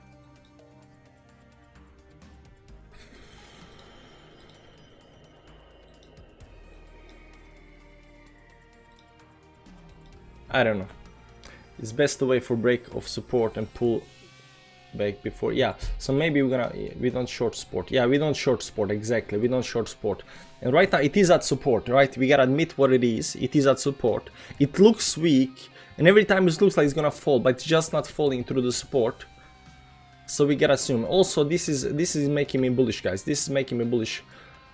I don't know. It's best to wait for break of support and pull back before. Yeah, so maybe we don't short support. Yeah, we don't short support, exactly. We don't short support. And right now it is at support, right? We gotta admit what it is. It is at support. It looks weak, and every time it looks like it's gonna fall, but it's just not falling through the support. So we gotta assume. Also, this is making me bullish, guys. This is making me bullish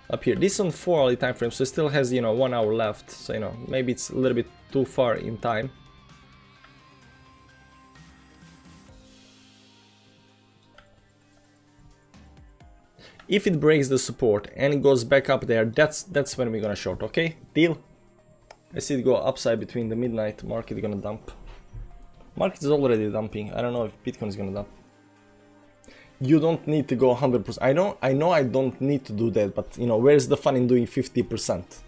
up here. This is on 4-hourly time frame, so it still has, you know, 1 hour left. So, you know, maybe it's a little bit too far in time. If it breaks the support and it goes back up there, that's when we're gonna short. Okay, deal. I see it go upside between the midnight. Market gonna dump. Market is already dumping. I don't know if Bitcoin is gonna dump. You don't need to go 100%. I know I don't need to do that, but, you know, where's the fun in doing 50%?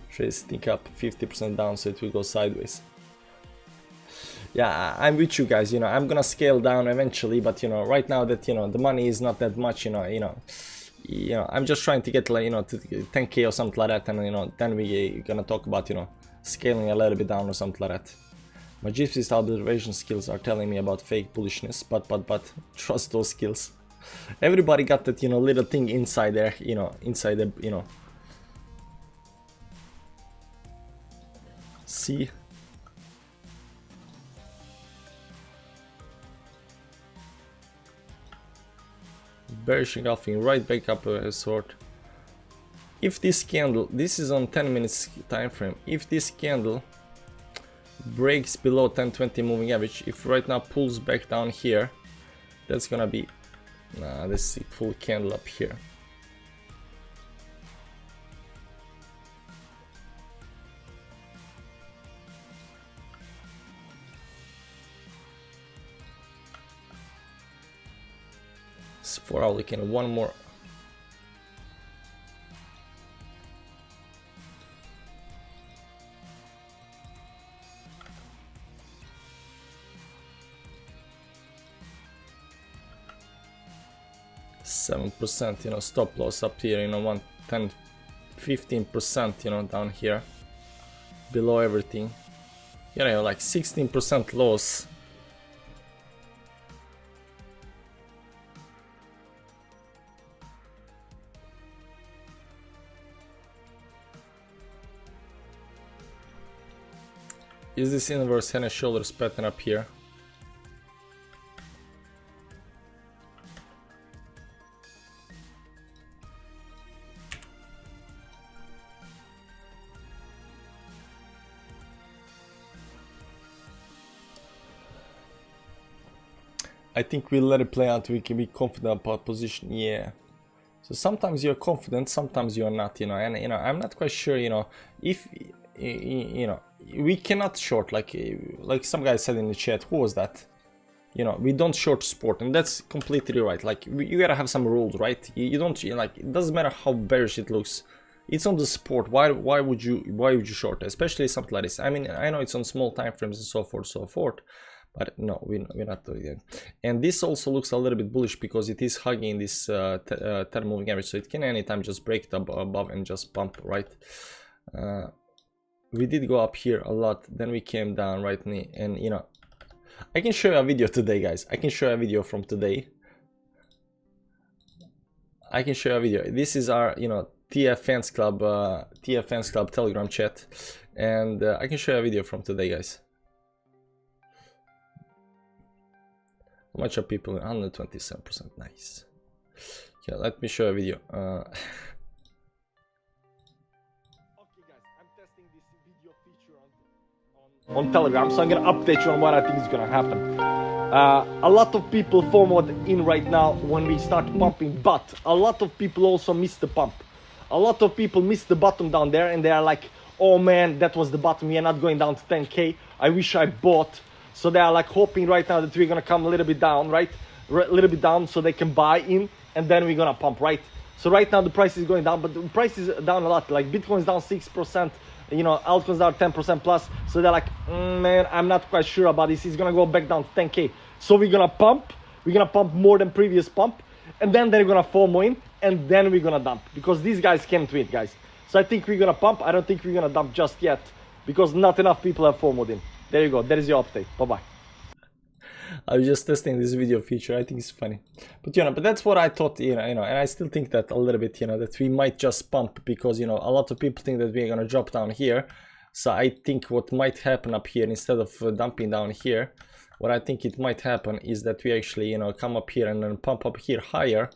Should I sneak up 50% down so it will go sideways? Yeah, I'm with you guys. You know, I'm gonna scale down eventually, but, you know, right now that, you know, the money is not that much, you know, I'm just trying to get, like, you know, to 10k or something like that, and, you know, then we're gonna talk about, you know, scaling a little bit down or something like that. My gypsy observation skills are telling me about fake bullishness, but trust those skills. Everybody got that, you know, little thing inside there, you know, inside the, you know. See? Bearish engulfing right back up a sort. If this candle, this is on 10 minutes time frame, if this candle breaks below 10-20 moving average, if right now pulls back down here, that's gonna be let's see, full candle up here. It's 4-hourly candle, one more. 7%, you know, stop loss up here, you know, 1, 10, 15%, you know, down here below everything. You know, like 16% loss. Is this inverse head and shoulders pattern up here? I think we'll let it play out. We can be confident about position. Yeah. So sometimes you're confident, sometimes you're not, you know, and you know, I'm not quite sure, you know, if you know, we cannot short, like some guy said in the chat. Who was that? You know, we don't short sport, and that's completely right. Like, you gotta have some rules, right? You don't, like, it doesn't matter how bearish it looks. It's on the sport. Why would you short, especially something like this? I mean, I know it's on small time frames and so forth. But no, we're not doing it. And this also looks a little bit bullish because it is hugging this 10 moving average, so it can anytime just break it above and just pump, right? We did go up here a lot, then we came down, right? And you know, I can show you a video today, guys. I can show you a video from today. I can show you a video. This is our, you know, TF Fans Club Telegram chat, and I can show you a video from today, guys. How much are people? 127%. Nice. Yeah, let me show a video. Okay, guys, I'm testing this video feature on Telegram, so I'm gonna update you on what I think is gonna happen. A lot of people FOMO'd in right now when we start pumping, but a lot of people also miss the pump. A lot of people miss the bottom down there, and they are like, "Oh man, that was the bottom. We are not going down to 10K. I wish I bought." So they are like hoping right now that we're gonna come a little bit down, right? A little bit down so they can buy in, and then we're gonna pump, right? So right now the price is going down, but the price is down a lot. Like Bitcoin's down 6%, you know, altcoins down 10% plus. So they're like, man, I'm not quite sure about this. It's gonna go back down to 10K. So we're gonna pump more than previous pump, and then they're gonna FOMO in, and then we're gonna dump, because these guys can't win, guys. So I think we're gonna pump. I don't think we're gonna dump just yet, because not enough people have FOMO'd in. There you go. That is your update. Bye-bye. I was just testing this video feature. I think it's funny, but you know, but that's what I thought, you know, and I still think that a little bit, you know, that we might just pump, because you know, a lot of people think that we're gonna drop down here. So I think what might happen up here, instead of dumping down here, what I think it might happen is that we actually, you know, come up here and then pump up here higher.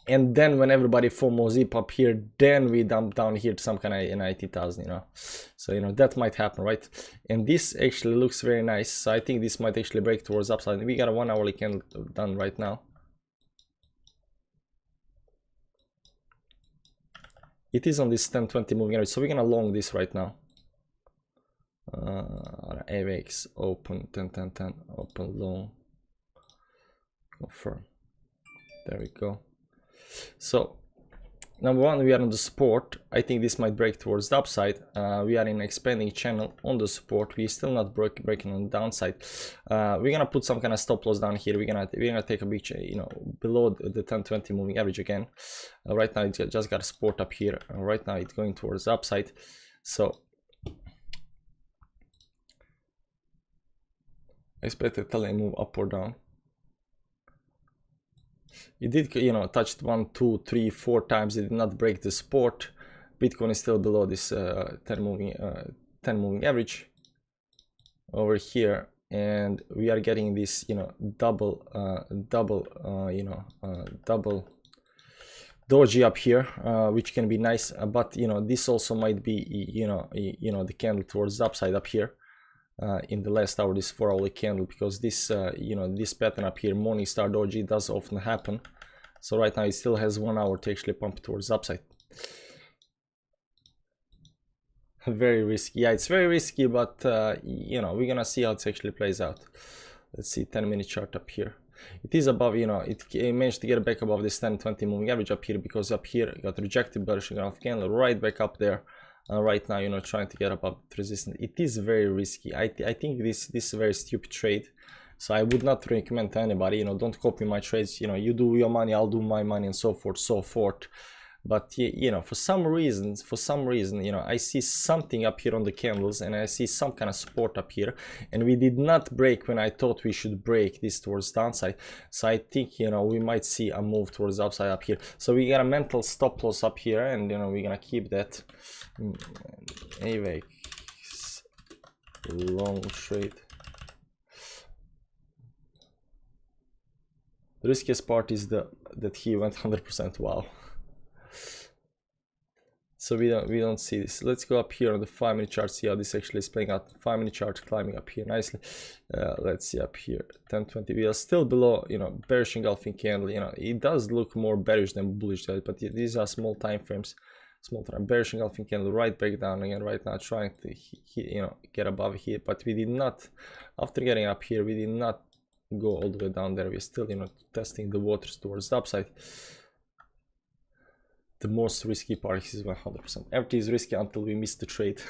And then when everybody FOMOs up here, then we dump down here to some kind of 90,000, you know. So, you know, that might happen, right? And this actually looks very nice. So I think this might actually break towards upside. We got a 1 hourly candle done right now. It is on this 10-20 moving average. So we're going to long this right now. AVX open 10-10-10, open long, confirm. There we go. So number one, we are on the support. I think this might break towards the upside. We are in expanding channel on the support. We still not breaking on the downside. We're gonna put some kind of stop loss down here. We're gonna take a big, you know, below the 10-20 moving average again. Right now it just got a support up here. Right now it's going towards the upside. So expect it to move up or down. It did, you know, touched 1, 2, 3, 4 times. It did not break the support. Bitcoin is still below this 10 moving average over here, and we are getting this, you know, double doji up here, which can be nice. But you know, this also might be, you know, the candle towards the upside up here. In the last hour, this 4-hourly candle, because this you know, this pattern up here, Morningstar doji, does often happen. So right now it still has 1 hour to actually pump towards the upside. Very risky. Yeah, it's very risky, but you know, we're gonna see how it actually plays out. Let's see 10-minute chart up here. It is above, you know, it managed to get back above this 10-20 moving average up here, because up here it got rejected bearish graph candle right back up there. Right now, you know, trying to get above the resistance. It is very risky. I think this is a very stupid trade. So I would not recommend to anybody, you know, don't copy my trades, you know, you do your money, I'll do my money, and so forth. But you know, for some reason, you know, I see something up here on the candles, and I see some kind of support up here, and we did not break when I thought we should break this towards downside. So I think, you know, we might see a move towards upside up here. So we got a mental stop loss up here, and you know, we're gonna keep that. Anyway, long trade. The riskiest part is that he went 100%. Wow. So we don't see this. Let's go up here on the 5-minute chart, see how this actually is playing out. 5-minute chart climbing up here nicely. Let's see up here, 10-20. We are still below, you know, bearish engulfing candle. You know, it does look more bearish than bullish, but these are small time frames. Small time bearish engulfing candle, right back down again right now, trying to, you know, get above here. But we did not, after getting up here, we did not go all the way down there. We're still, you know, testing the waters towards the upside. The most risky part is 100%. Everything is risky until we miss the trade.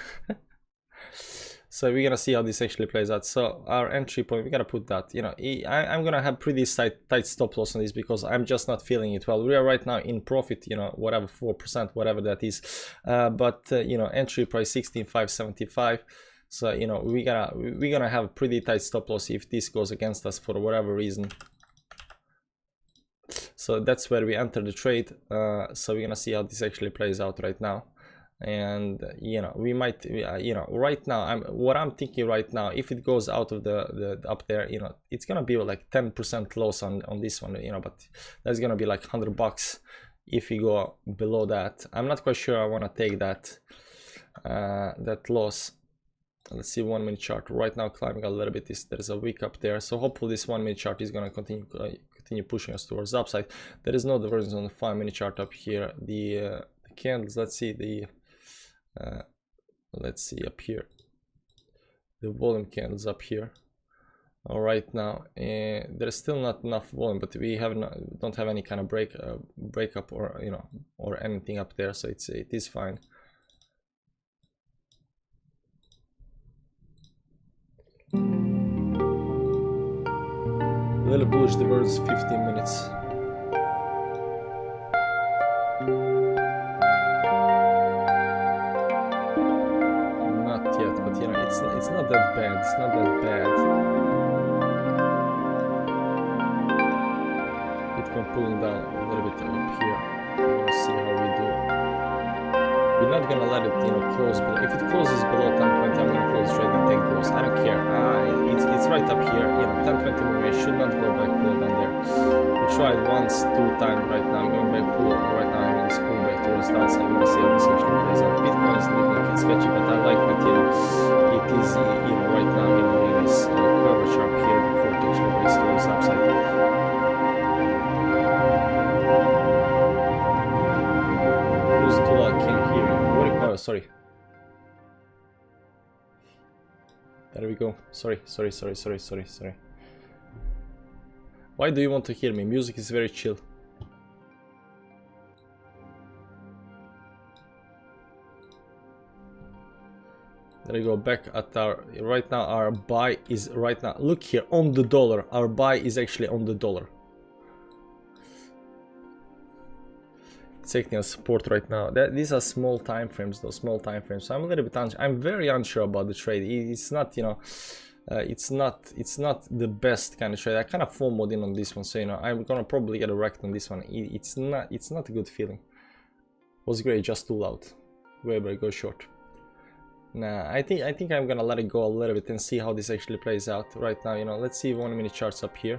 So we're gonna see how this actually plays out. So our entry point, we're gonna put that, you know, I'm gonna have pretty tight stop loss on this because I'm just not feeling it well. We are right now in profit, you know, whatever, 4%, whatever that is. You know, entry price 16,575. So, you know, we're gonna have a pretty tight stop loss if this goes against us for whatever reason. So that's where we enter the trade. So we're gonna see how this actually plays out right now. And you know, we might, you know, right now what I'm thinking right now, if it goes out of the up there, you know, it's gonna be like 10% loss on this one, you know, but that's gonna be like $100 if we go below that. I'm not quite sure I want to take that loss. Let's see 1-minute chart right now climbing a little bit. There's a wick up there, so hopefully this 1-minute chart is going to continue pushing us towards the upside. There is no divergence on the 5-minute chart up here. The candles, let's see up here, the volume candles up here. All right, now there's still not enough volume, but we don't have any kind of breakup or, you know, or anything up there, so it is fine. Little bullish divergence, 15 minutes. Not yet, but you know, it's not that bad. It's not that bad. Bitcoin pulling down a little bit up here. We'll see how we do. We're not gonna let it, you know, close below. If it closes below 10.20, I'm gonna close trade and take those. I don't care. It's right up here. You know, 10.20 movie should not go back below than there. We tried once, 2 times right now. I'm going back pull right now. I'm going to pull back towards the outside. We're gonna see how this actually plays out. Bitcoin is looking like it's sketchy, but I like that, you know, it is, you know, right now, you know, in this curvature up here before it actually breaks towards the upside. Sorry. There we go. Sorry. Why do you want to hear me? Music is very chill. There we go. Back at our, right now our buy is right now. Look here on the dollar. Our buy is actually on the dollar. Taking a support right now. These are small time frames, though, small time frames. So I'm a little bit I'm very unsure about the trade. It's not, you know, it's not the best kind of trade. I kind of FOMO'd in on this one, so you know, I'm gonna probably get a wrecked on this one. It's not a good feeling. Was great, just too loud. Weber go short. Nah, I think I'm gonna let it go a little bit and see how this actually plays out right now. You know, let's see 1-minute charts up here.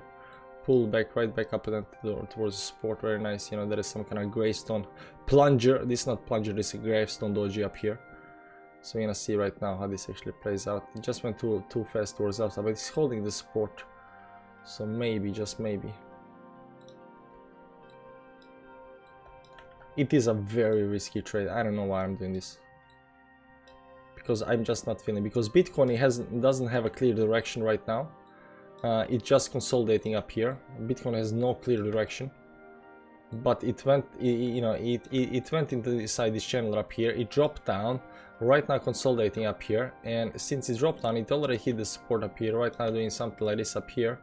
Pull back, right back up and then towards the support. Very nice. You know, there is some kind of gravestone plunger. This is not plunger, this is a gravestone doji up here. So we're gonna see right now how this actually plays out. It just went too fast towards the upside, but it's holding the support. So maybe, just maybe. It is a very risky trade. I don't know why I'm doing this. Because I'm just not feeling. Because Bitcoin doesn't have a clear direction right now. It's just consolidating up here. Bitcoin has no clear direction, but it went, you know, it went into inside this channel up here. It dropped down, Right now consolidating up here, and since it dropped down, it already hit the support up here. Right now doing something like this up here.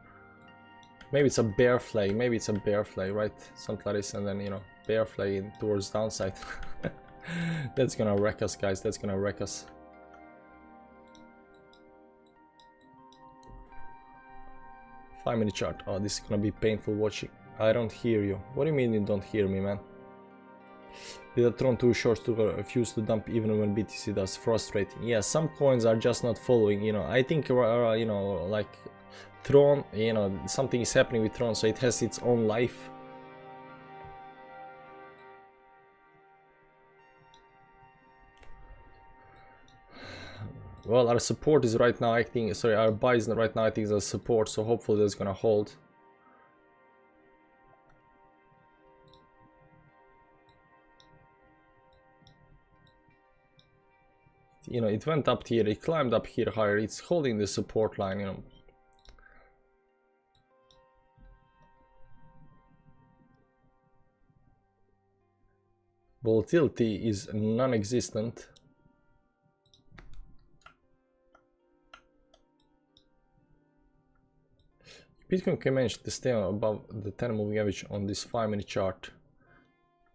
Maybe it's a bear flag, maybe it's a bear flag, right? Something like this, and then, you know, bear flag in towards downside. That's gonna wreck us, guys, that's gonna wreck us. Five-minute chart. Oh, this is gonna be painful watching. I don't hear you. What do you mean you don't hear me, man? Did I Tron too short to refuse to dump even when BTC does? Frustrating. Yeah, some coins are just not following, you know. I think, you know, like Tron, you know, something is happening with Tron, so it has its own life. Well, our support is right now acting, sorry, our buy is right now acting as a support, so hopefully that's gonna hold. You know, it went up here, it climbed up here higher, it's holding the support line, you know. Volatility is non-existent. Bitcoin can manage to stay above the 10 moving average on this 5-minute chart.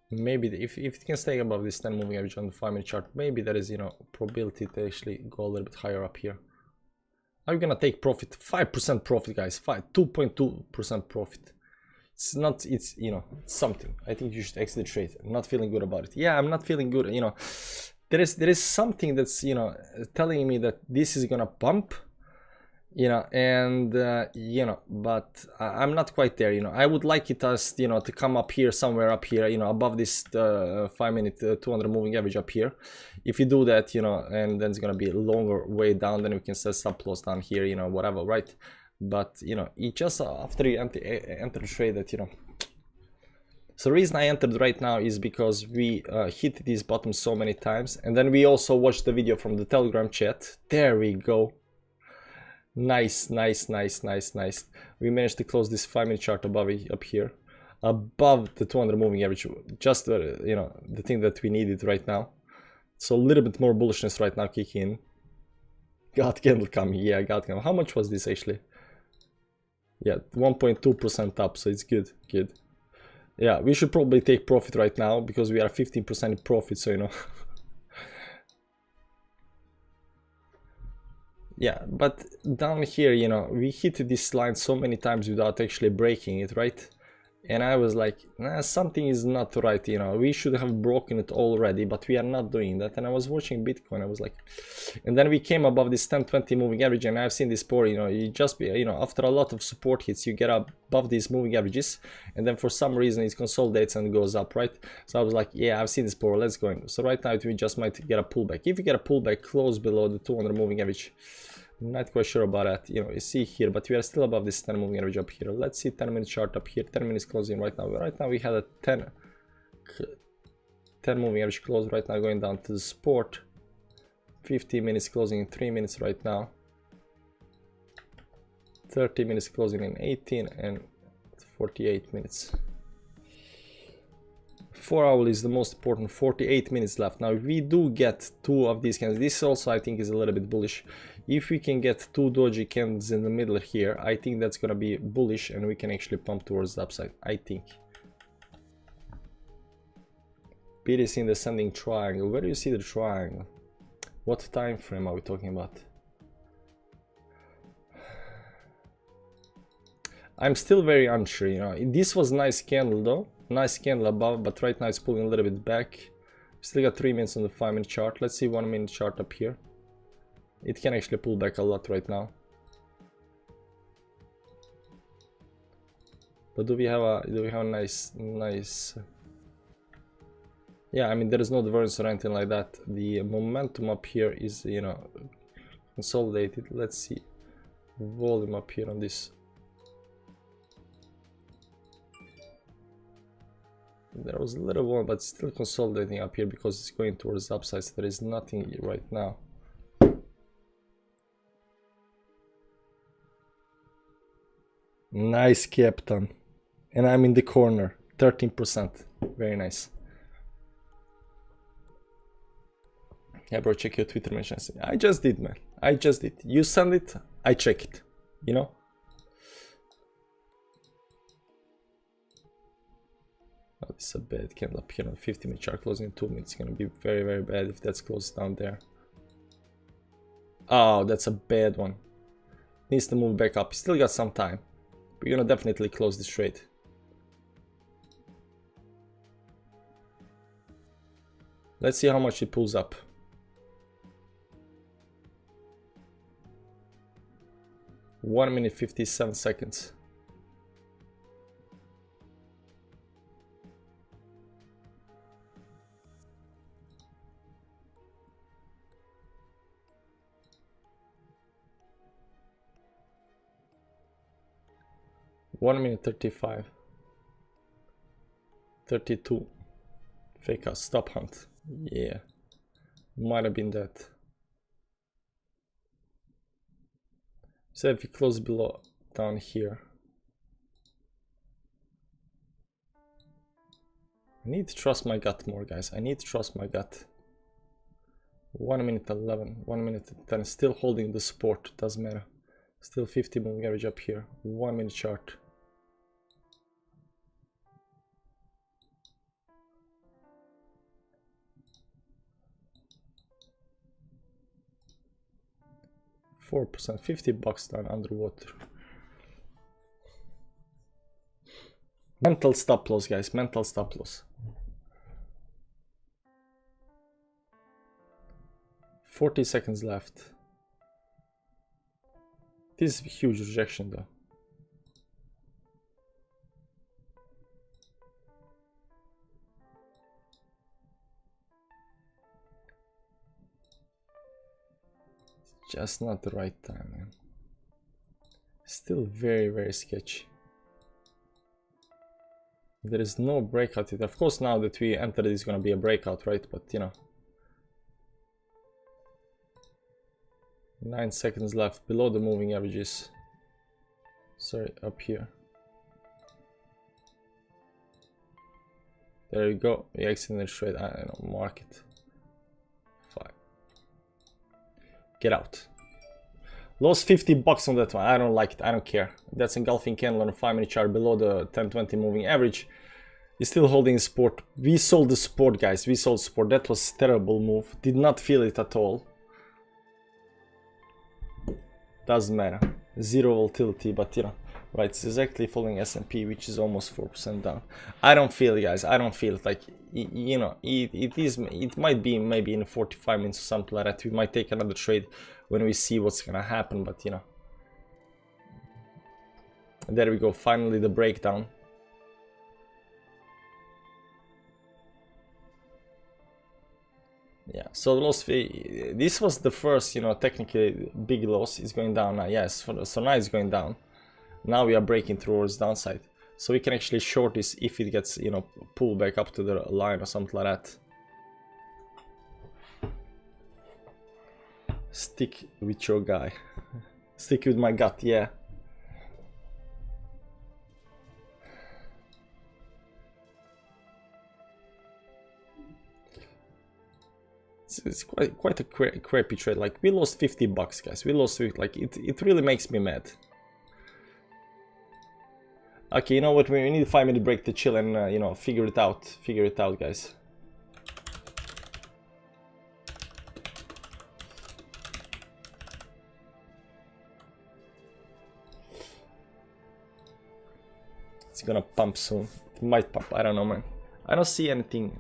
Maybe if it can stay above this 10 moving average on the 5-minute chart, maybe there is, you know, probability to actually go a little bit higher up here. I'm gonna take profit, 5% profit, guys, 2.2% profit. It's not, it's, you know, it's something. I think you should exit the trade. I'm not feeling good about it. Yeah, I'm not feeling good, you know. There is something that's, you know, telling me that this is gonna pump, you know, and you know, but I'm not quite there, you know. I would like it as, you know, to come up here, somewhere up here, you know, above this 5-minute 200 moving average up here. If you do that, you know, and then it's gonna be a longer way down, then we can set stop loss down here, you know, whatever, right? But, you know, it just after you enter the trade that, you know. So the reason I entered right now is because we hit this bottom so many times, and then we also watched the video from the Telegram chat. There we go. Nice, nice, nice, nice, nice. We managed to close this 5-minute chart above up here, above the 200 moving average. Just you know, the thing that we needed right now. So a little bit more bullishness right now kicking in. God candle coming, yeah, God candle. How much was this actually? Yeah, 1.2% up, so it's good, good. Yeah, we should probably take profit right now because we are 15% in profit, so, you know. Yeah, but down here, you know, we hit this line so many times without actually breaking it, right? And I was like, nah, something is not right, you know, we should have broken it already, but we are not doing that. And I was watching Bitcoin, I was like, and then we came above this 10-20 moving average, and I've seen this before, you know, you just, you know, after a lot of support hits, you get above these moving averages, and then for some reason it consolidates and goes up, right? So I was like, yeah, I've seen this before, let's go in. So right now we just might get a pullback. If you get a pullback close below the 200 moving average, I'm not quite sure about that, you know, you see here, but we are still above this 10 moving average up here. Let's see 10-minute chart up here, 10 minutes closing right now. Right now we had a 10 moving average close right now going down to the support. 15 minutes closing in 3 minutes right now. 30 minutes closing in 18 and 48 minutes. 4 hour is the most important, 48 minutes left. Now if we do get 2 of these candles, this also I think is a little bit bullish. If we can get 2 doji candles in the middle here, I think that's gonna be bullish and we can actually pump towards the upside, I think. BTC in the ascending triangle. Where do you see the triangle? What time frame are we talking about? I'm still very unsure, you know. This was nice candle though. Nice candle above, but right now it's pulling a little bit back. Still got 3 minutes on the 5-minute chart. Let's see 1-minute chart up here. It can actually pull back a lot right now. But do we have a nice yeah, I mean there is no divergence or anything like that. The momentum up here is, you know, consolidated. Let's see volume up here on this. There was a little one, but still consolidating up here because it's going towards the upside, so there is nothing right now. Nice, Captain. And I'm in the corner, 13%. Very nice. Yeah, bro, check your Twitter mentions. I just did, man. I just did. You send it, I check it. You know? Oh, this is a bad candle up here on 50-minute chart closing in 2 minutes. It's gonna be very, very bad if that's closed down there. Oh, that's a bad one. Needs to move back up. Still got some time. We're gonna definitely close this trade. Let's see how much it pulls up. One minute 57 seconds. One minute 35. 32. Fake out. Stop hunt. Yeah. Might have been that. So if you close below down here. I need to trust my gut more, guys. I need to trust my gut. 1 minute 11. 1 minute 10. Still holding the support. Doesn't matter. Still 50 moving average up here. 1 minute chart. $4%, $50 down underwater. Mental stop loss, guys. Mental stop loss. 40 seconds left. This is a huge rejection though. It's just not the right time, man. Still very, very sketchy. There is no breakout yet. Of course, now that we entered, it's gonna be a breakout, right? But you know, 9 seconds left below the moving averages. Sorry, up here. There you go. We exited the trade. I don't know, market. 5. Get out. Lost $50 on that one. I don't like it. I don't care. That's engulfing candle on a 5-minute chart below the 10-20 moving average. He's still holding support. We sold the support, guys. We sold support. That was a terrible move. Did not feel it at all. Doesn't matter. Zero volatility, but you know, right? It's exactly following S&P, which is almost 4% down. I don't feel it, guys. I don't feel it. Like, you know, it might be maybe in 45 minutes or something like that. We might take another trade when we see what's gonna happen, but you know. And there we go. Finally, the breakdown. Yeah, so the loss, this was the first, you know, technically big loss. Is going down now. Yes, so now it's going down. Now we are breaking towards downside, so we can actually short this if it gets, you know, pulled back up to the line or something like that. Stick with your guy. Stick with my gut, yeah. It's quite a crappy trade. Like, we lost $50, guys. We lost it. Like, it really makes me mad. Okay, you know what? We need a 5-minute break to chill and you know, figure it out. Figure it out, guys. It's gonna pump soon. It might pump. I don't know, man. I don't see anything.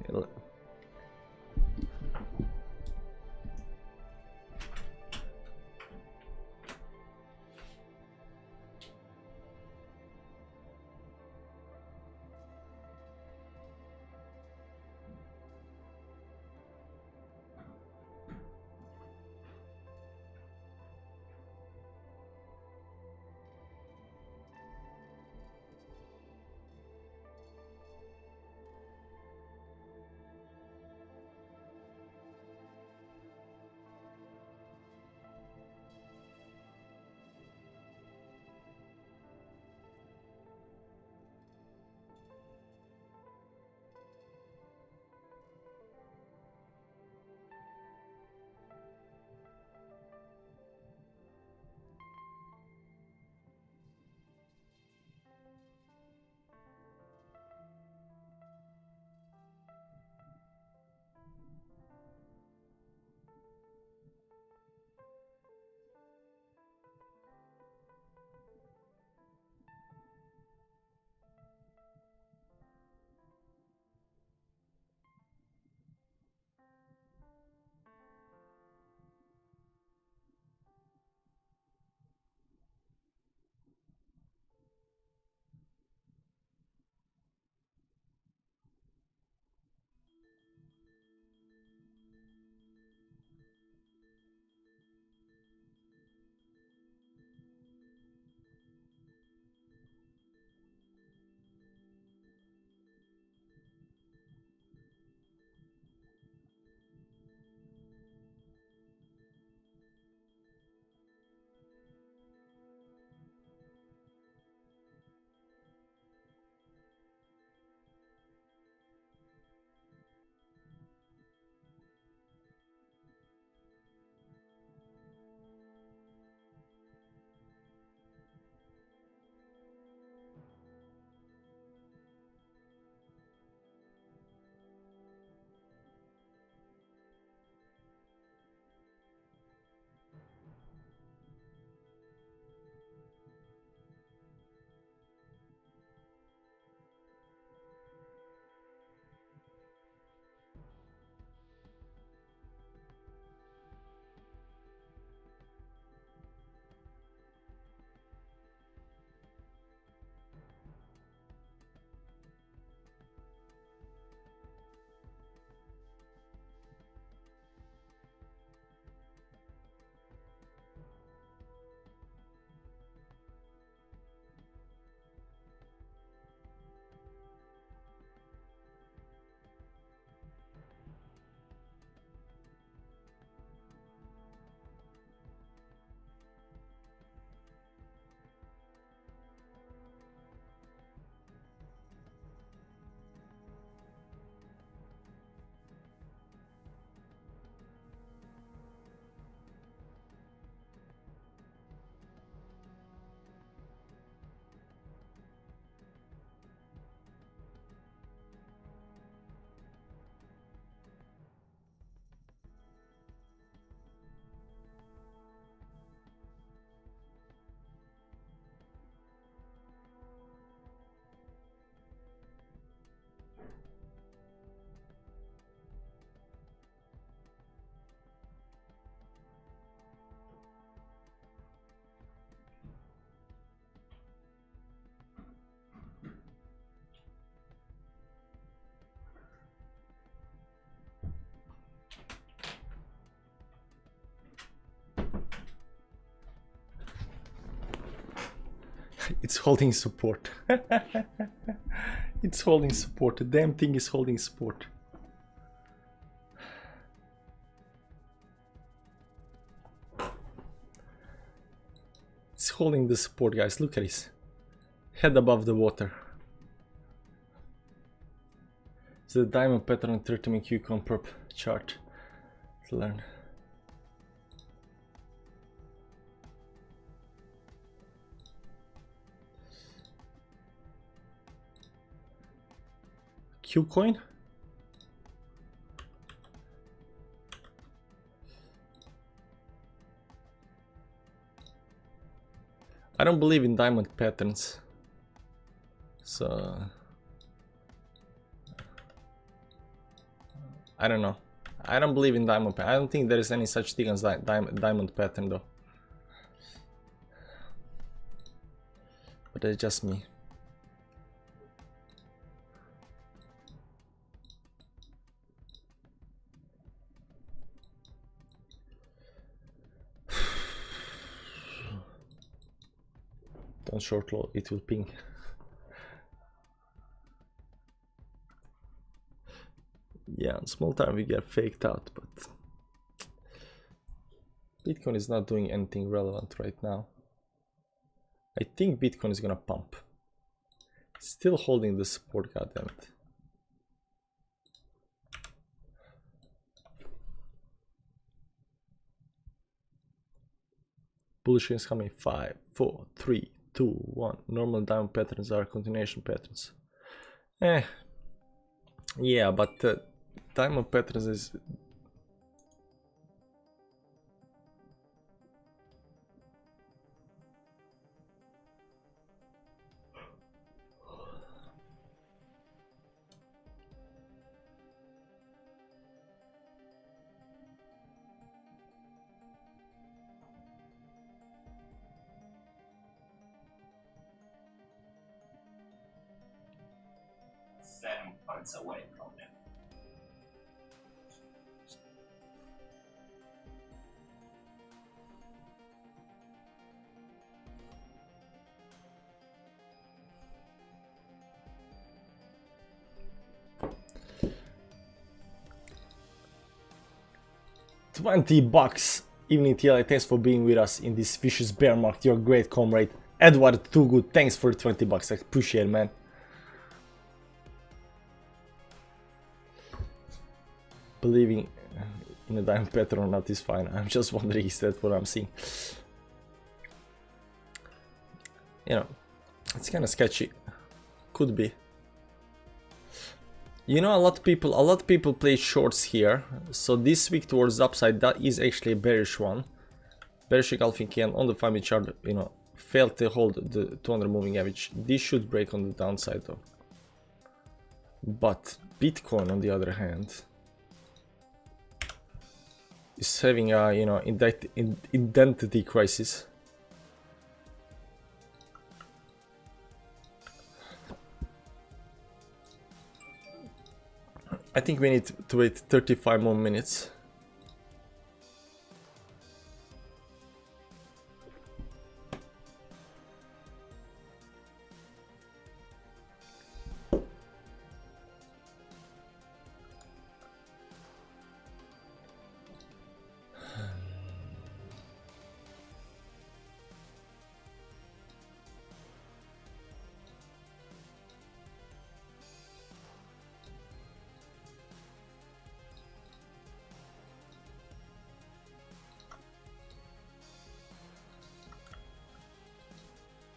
It's holding support. It's holding support. The damn thing is holding support. It's holding the support, guys. Look at this. Head above the water. It's the diamond pattern 30-minute Q-con perp chart to learn. Q-coin? I don't believe in diamond patterns. So I don't know. I don't believe in diamond pattern. I don't think there is any such thing as diamond pattern though. But that's just me. Don't short low, it will ping. Yeah, on small time we get faked out, but Bitcoin is not doing anything relevant right now. I think Bitcoin is gonna pump. Still holding the support, goddammit. Bullish is coming. 5, 4, 3, 2, 1. Normal diamond patterns are continuation patterns. Yeah, but diamond patterns is points away from them. $20. Evening TLI, thanks for being with us in this vicious bear market. You're a great comrade. Edward, too good. Thanks for the $20. I appreciate it, man. Believing in a diamond pattern or not is fine. I'm just wondering, is that what I'm seeing? You know, it's kind of sketchy. Could be. You know, a lot of people play shorts here. So this week towards the upside, that is actually a bearish one. Bearish engulfing can on the 5-minute chart, you know, failed to hold the 200 moving average. This should break on the downside though. But Bitcoin, on the other hand, is having a, you know, identity crisis. I think we need to wait 35 more minutes.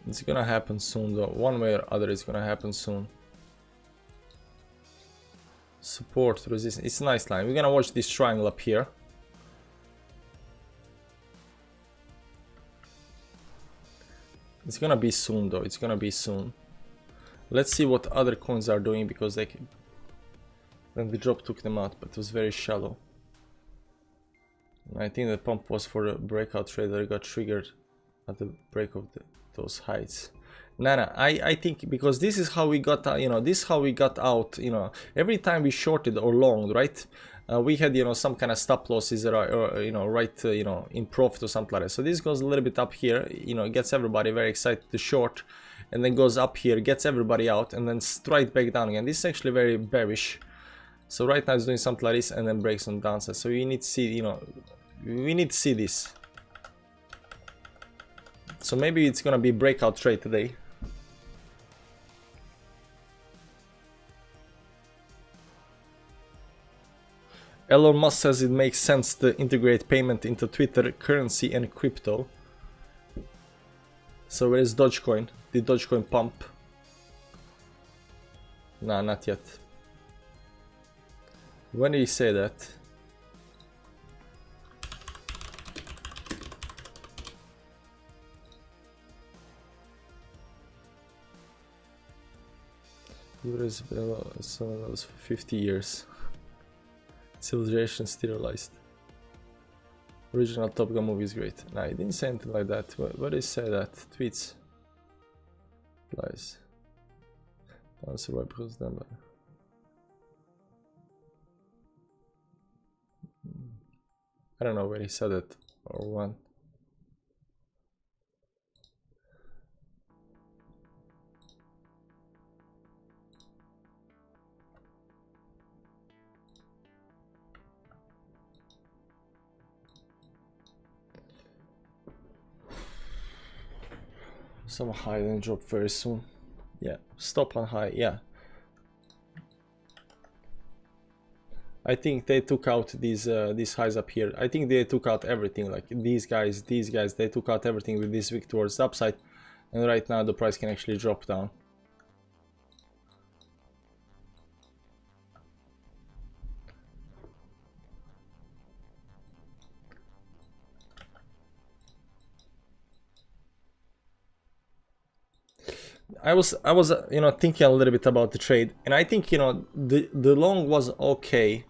It's gonna happen soon though. One way or other it's gonna happen soon. Support, resistance. It's a nice line. We're gonna watch this triangle up here. It's gonna be soon though. It's gonna be soon. Let's see what other coins are doing, because they can... Then the drop took them out, but it was very shallow. And I think the pump was for a breakout trade that got triggered at the break of those heights. I think because this is how we got, you know, this is how we got out, you know, every time we shorted or longed, right? We had, you know, some kind of stop losses or you know, right, you know, in profit or something like that. So this goes a little bit up here, you know, it gets everybody very excited to short. and then goes up here, gets everybody out, and then straight back down again. This is actually very bearish. So right now it's doing something like this and then breaks on downside. So you need to see, you know, we need to see this. So maybe it's gonna be breakout trade today. Elon Musk says it makes sense to integrate payment into Twitter, currency and crypto. So where is Dogecoin? Did Dogecoin pump? Nah, not yet. When did he say that? US for 50 years. Civilization sterilized. Original Top Gun movie is great. Nah, he didn't say anything like that. What did he say that? Tweets. Lies. Don't survive because then. I don't know where he said it or when. Some high and drop very soon. Yeah, stop on high. Yeah, I think they took out these highs up here. I think they took out everything. Like these guys, they took out everything with this wick towards the upside, and right now the price can actually drop down. I was you know, thinking a little bit about the trade, and I think, you know, the long was okay.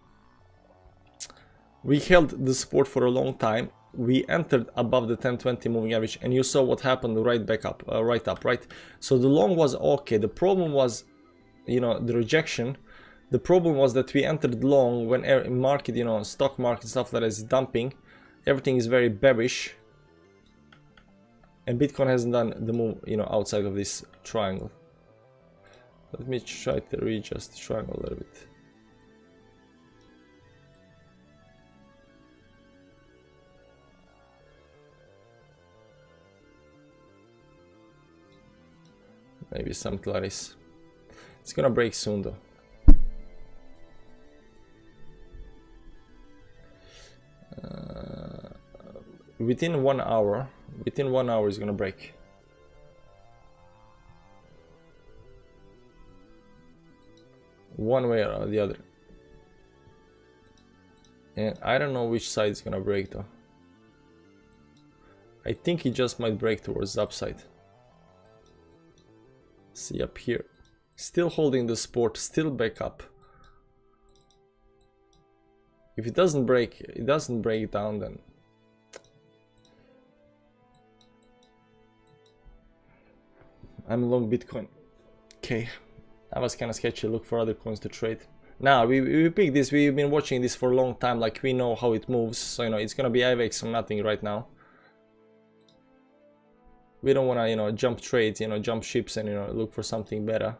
We held the support for a long time. We entered above the 10-20 moving average, and you saw what happened right back up, right? So the long was okay. The problem was, you know, the rejection. The problem was that we entered long when market, you know, stock market stuff that is dumping. Everything is very bearish. And Bitcoin hasn't done the move, you know, outside of this triangle. Let me try to readjust the triangle a little bit. Maybe something like this. It's gonna break soon though. Within 1 hour. Within 1 hour is gonna break. One way or the other. And I don't know which side is gonna break though. I think it just might break towards the upside. See up here. Still holding the support, still back up. If it doesn't break down, then I'm long Bitcoin. Okay, that was kind of sketchy. Look for other coins to trade. Now we picked this. We've been watching this for a long time. Like we know how it moves. So you know it's gonna be IVX or nothing right now. We don't wanna, you know, jump trades, you know, jump ships and, you know, look for something better.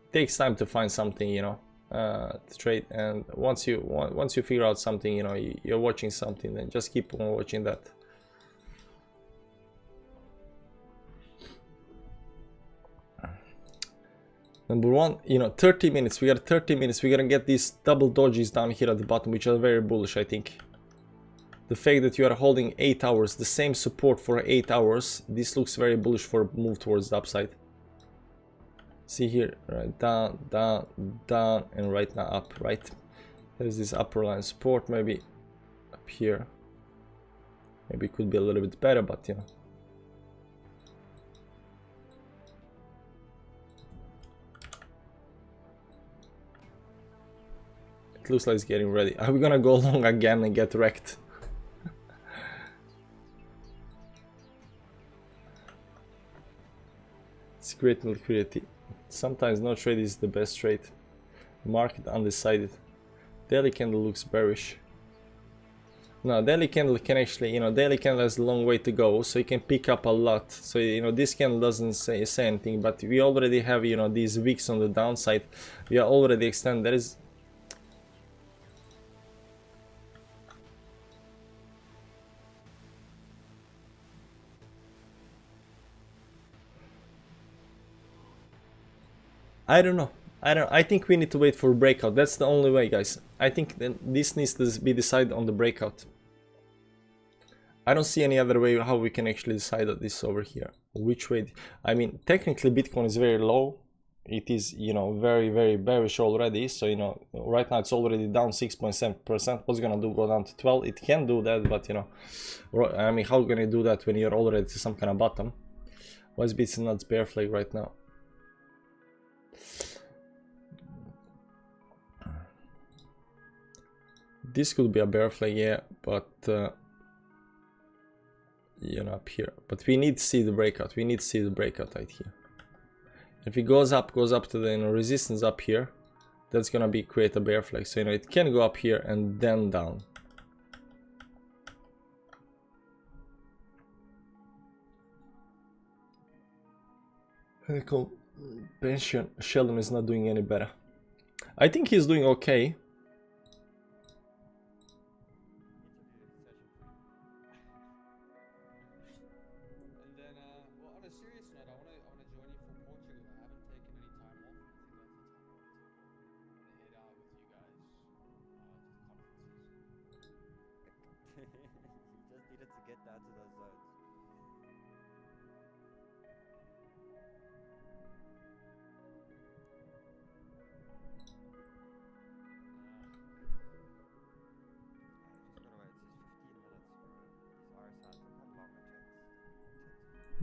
It takes time to find something, you know, to trade. And once you figure out something, you know, you're watching something, then just keep on watching that. Number one, you know, 30 minutes. We got 30 minutes. We're gonna get these double dodges down here at the bottom, which are very bullish, I think. The fact that you are holding 8 hours, the same support for 8 hours, this looks very bullish for a move towards the upside. See here, right, down, down, down, and right now up, right? There's this upper line support, maybe up here. Maybe it could be a little bit better, but you know. It looks like it's getting ready. Are we gonna go long again and get wrecked? It's great liquidity. Sometimes no trade is the best trade. Market undecided. Daily candle looks bearish. No, daily candle can actually, daily candle has a long way to go, so you can pick up a lot. So, this candle doesn't say anything, but we already have, these wicks on the downside. We are already extended. There is... I don't know. I think we need to wait for breakout. That's the only way, guys. I think that this needs to be decided on the breakout. I don't see any other way how we can actually decide this over here. Which way? I mean, technically Bitcoin is very low. It is, very, very bearish already. So, right now it's already down 6.7%. What's gonna do? Go down to 12? It can do that, but I mean, how can you do that when you're already to some kind of bottom? Why is Bitcoin not bear flag right now? This could be a bear flag, yeah, but up here. But we need to see the breakout. We need to see the breakout right here. If it goes up to the resistance up here, that's gonna be create a bear flag. So it can go up here and then down. Pension Sheldon is not doing any better. I think he's doing okay.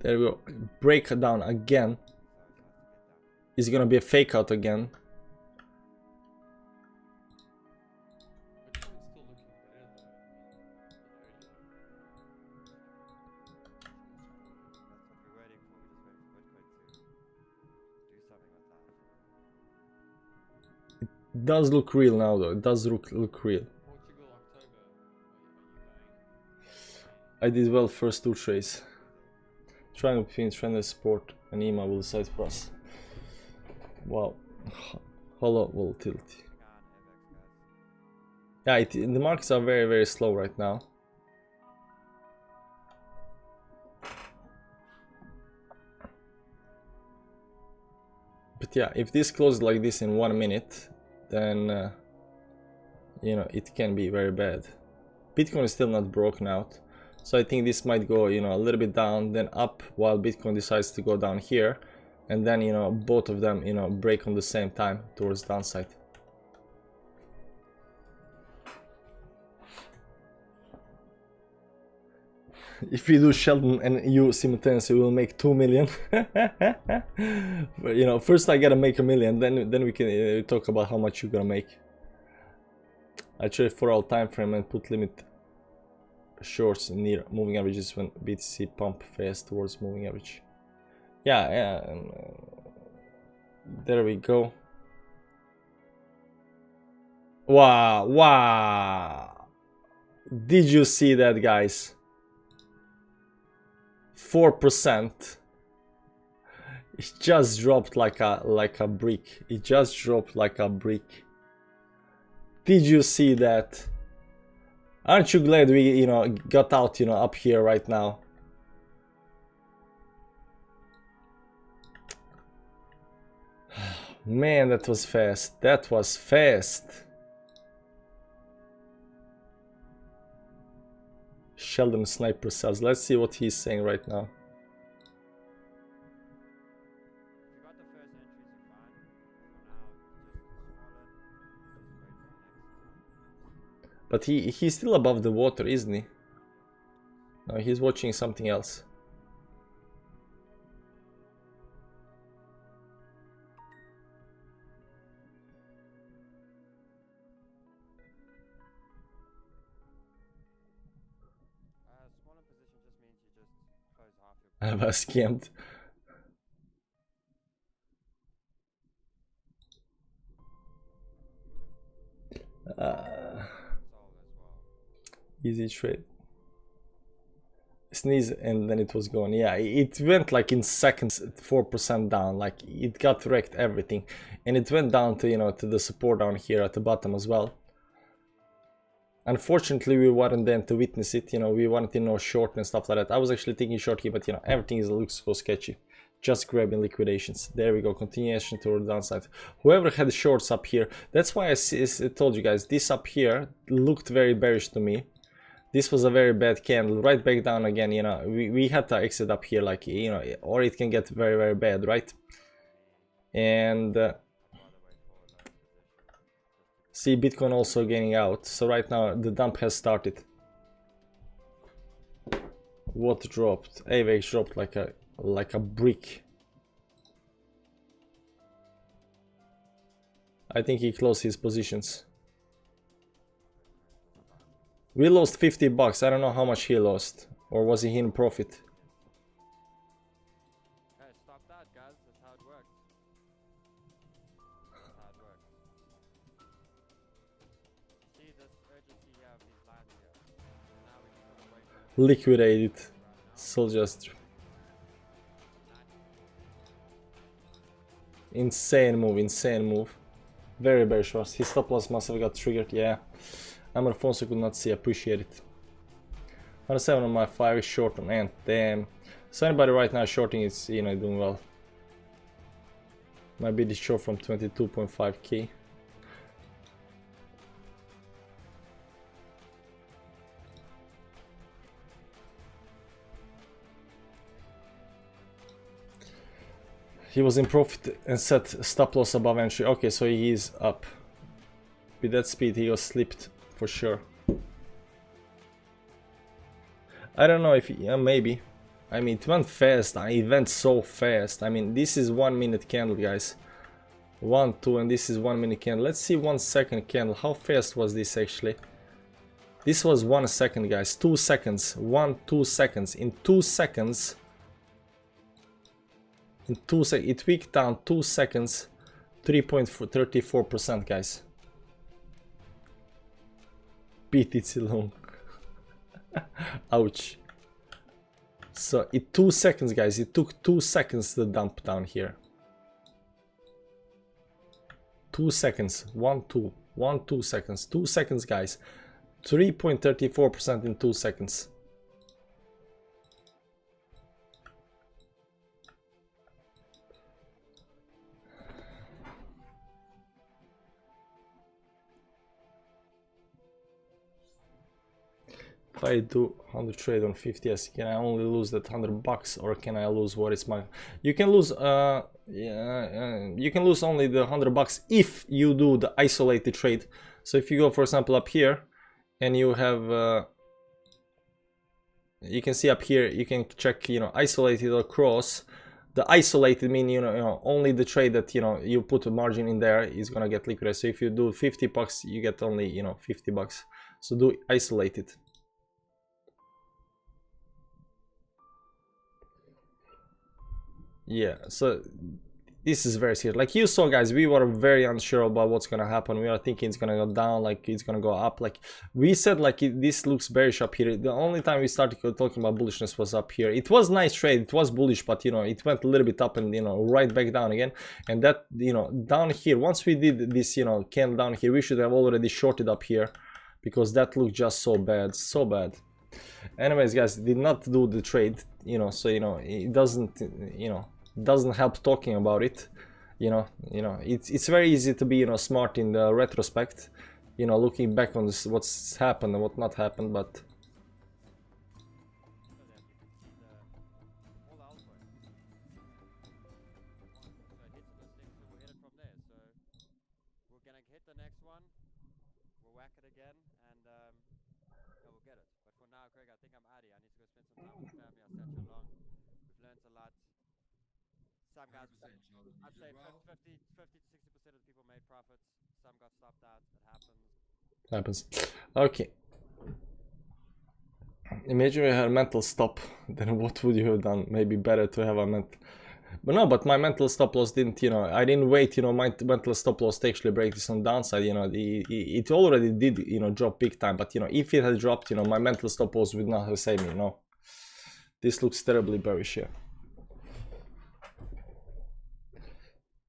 There we go. Break down again. Is gonna be a fake out again. It does look real now though. It does look real. I did well first two trades. Triangle between trend and support and EMA will decide for us. Wow. Hollow volatility. Yeah, the markets are very, very slow right now. But yeah, if this closes like this in 1 minute, then it can be very bad. Bitcoin is still not broken out. So I think this might go, a little bit down, then up, while Bitcoin decides to go down here. And then, both of them, break on the same time towards downside. If we do Sheldon and you simultaneously, we will make 2 million. But, first I gotta make 1 million, then we can talk about how much you're gonna make. I trade for all time frame and put limit shorts near moving averages when BTC pump fast towards moving average. Yeah, there we go. Wow. Did you see that, guys? 4%. It just dropped like a brick. It just dropped like a brick. Did you see that? Aren't you glad we, got out, up here right now? Man, that was fast. That was fast. Sheldon Sniper says, let's see what he's saying right now. But he's still above the water, isn't he? No, he's watching something else. I was scammed. Easy trade. Sneeze and then it was gone. Yeah, it went like in seconds 4% down. Like it got wrecked everything, and it went down to, you know, to the support down here at the bottom as well. Unfortunately, we weren't there to witness it. You know, we wanted to know short and stuff like that. I was actually thinking short here, but you know, everything looks so sketchy. Just grabbing liquidations. There we go. Continuation toward the downside. Whoever had shorts up here, that's why I told you guys, this up here looked very bearish to me. This was a very bad candle. Right back down again. You know, we had to exit up here, like, you know, or it can get very, very bad, right? And see, Bitcoin also getting out. So right now the dump has started. What dropped? AVAX dropped like a brick. I think he closed his positions. We lost 50 bucks. I don't know how much he lost. Or was he in profit? Hey, stop that, guys. That's how it works. That's how it works. See this urgency here of these lines here. Now we just gotta wait for it. Liquidated. So just insane move, insane move. Very bearish was. His stop loss must have got triggered. Yeah. I'm on phone so could not see. Appreciate it. 107 on my 5 is short on Ant. Damn. So anybody right now shorting is, you know, doing well. My bid is short from 22.5k. He was in profit and set stop loss above entry. Okay, so he is up. With that speed he was slipped for sure. I don't know if, yeah, maybe. I mean, it went fast. It went so fast. I mean, this is 1 minute candle, guys. 1, 2, and this is 1 minute candle. Let's see 1 second candle. How fast was this actually? This was 1 second, guys. 2 seconds. 2 seconds. In 2 seconds. In 2 seconds. It wicked down 2 seconds. 3.34%, guys. BTC long. Ouch. So in 2 seconds, guys, it took 2 seconds to dump down here. 2 seconds. 1, 2. 1, 2 seconds. 2 seconds, guys. 3.34% in 2 seconds. If I do 100 trade on 50, yes, can I only lose that 100 bucks, or can I lose what is my? You can lose you can lose only the 100 bucks if you do the isolated trade. So if you go, for example, up here and you have you can see up here, you can check, you know, isolated or cross. The isolated mean, you know, only the trade that, you know, you put a margin in there is gonna get liquidated. So if you do 50 bucks, you get only, you know, 50 bucks. So do isolated. Yeah, so this is very serious. Like you saw, guys, we were very unsure about what's gonna happen. We are thinking it's gonna go down, like it's gonna go up. Like we said, like this looks bearish up here. The only time we started talking about bullishness was up here. It was nice trade, it was bullish, but you know, it went a little bit up and, you know, right back down again. And that, you know, down here, once we did this, you know, candle down here, we should have already shorted up here, because that looked just so bad, so bad. Anyways, guys, did not do the trade, you know, so, you know, it doesn't, you know, doesn't help talking about it. You know, it's very easy to be, you know, smart in the retrospect, you know, looking back on this, what's happened and what not happened, but some guys, I'd say 50 to 60% of the people made profits. Some got stopped out. It happens. Okay. Imagine you had a mental stop. Then what would you have done? Maybe better to have a mental. But no, but my mental stop loss didn't, you know, I didn't wait, you know, my mental stop loss to actually break this on downside, you know, it already did, you know, drop big time. But, you know, if it had dropped, you know, my mental stop loss would not have saved me, no. This looks terribly bearish here.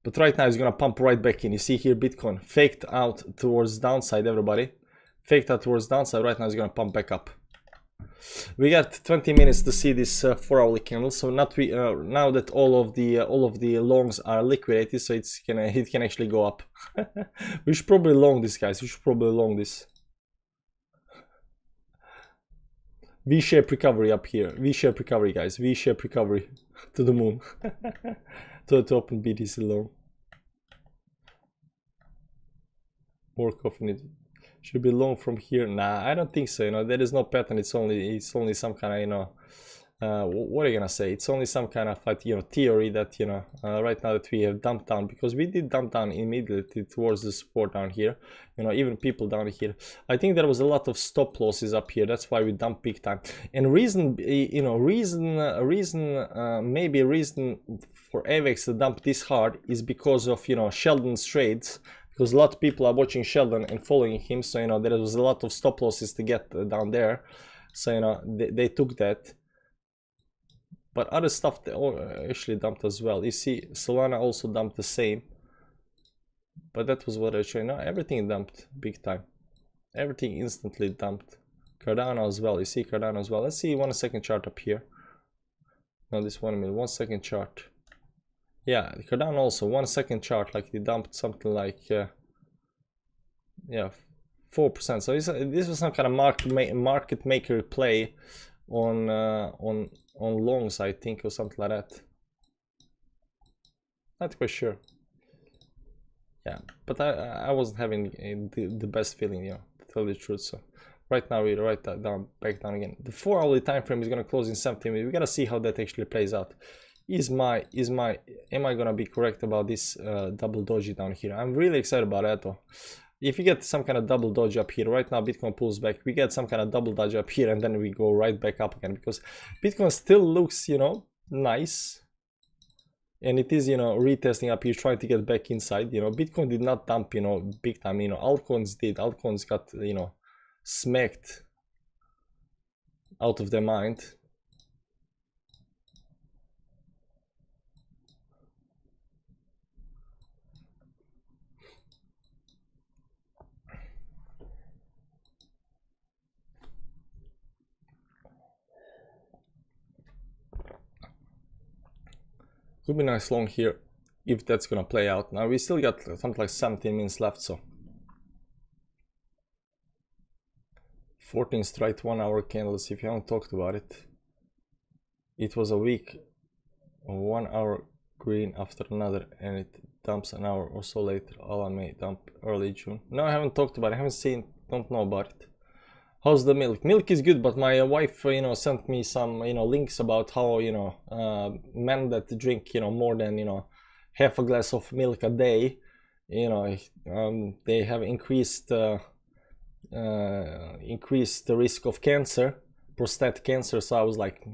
But right now it's gonna pump right back in. You see here Bitcoin faked out towards downside, everybody. Faked out towards downside. Right now it's gonna pump back up. We got 20 minutes to see this 4-hourly candle. So now that all of the longs are liquidated, so it can actually go up. We should probably long this, guys. We should probably long this. V-shaped recovery up here. V-shaped recovery, guys. V-shaped recovery to the moon. to open BTC long. More coffee needed. Should be long from here. Nah, I don't think so. You know, there is no pattern. It's only some kind of, you know, what are you gonna say? It's only some kind of like, you know, theory that, you know, right now that we have dumped down, because we did dump down immediately towards the support down here. You know, even people down here. I think there was a lot of stop losses up here. That's why we dumped big time. And reason, you know, maybe a reason for AVAX to dump this hard is because of, you know, Sheldon's trades. Because a lot of people are watching Sheldon and following him, so you know there was a lot of stop losses to get down there, so you know they took that. But other stuff they actually dumped as well. You see Solana also dumped the same, but that was what I showed. No, everything dumped big time, everything instantly dumped. Cardano as well. You see Cardano as well. Let's see 1 second chart up here. No, this 1 minute, 1 second chart. Yeah, Cardano also 1 second chart, like they dumped something like yeah, 4%. So this was some kind of market maker play on longs, I think, or something like that. Not quite sure. Yeah, but I wasn't having the best feeling, you know, to tell the truth. So right now we write that down, back down again. The 4-hourly time frame is gonna close in 17 minutes. We gotta see how that actually plays out. Am I gonna be correct about this double doji down here? I'm really excited about that though. If you get some kind of double doji up here, right now Bitcoin pulls back, we get some kind of double doji up here, and then we go right back up again, because Bitcoin still looks, you know, nice, and it is, you know, retesting up here, trying to get back inside. You know, Bitcoin did not dump, you know, big time. You know, altcoins did. Altcoins got, you know, smacked out of their mind. Could be nice long here if that's gonna play out. Now we still got something like 17 minutes left, so 14 straight 1-hour candles. If you haven't talked about it, it was a week, 1 hour green after another, and it dumps an hour or so later. All I may dump early June. No, I haven't talked about it. I haven't seen, don't know about it. How's the milk? Milk is good, but my wife, you know, sent me some, you know, links about how, you know, men that drink, you know, more than, you know, half a glass of milk a day, you know, they have increased the risk of cancer, prostate cancer. So I was like,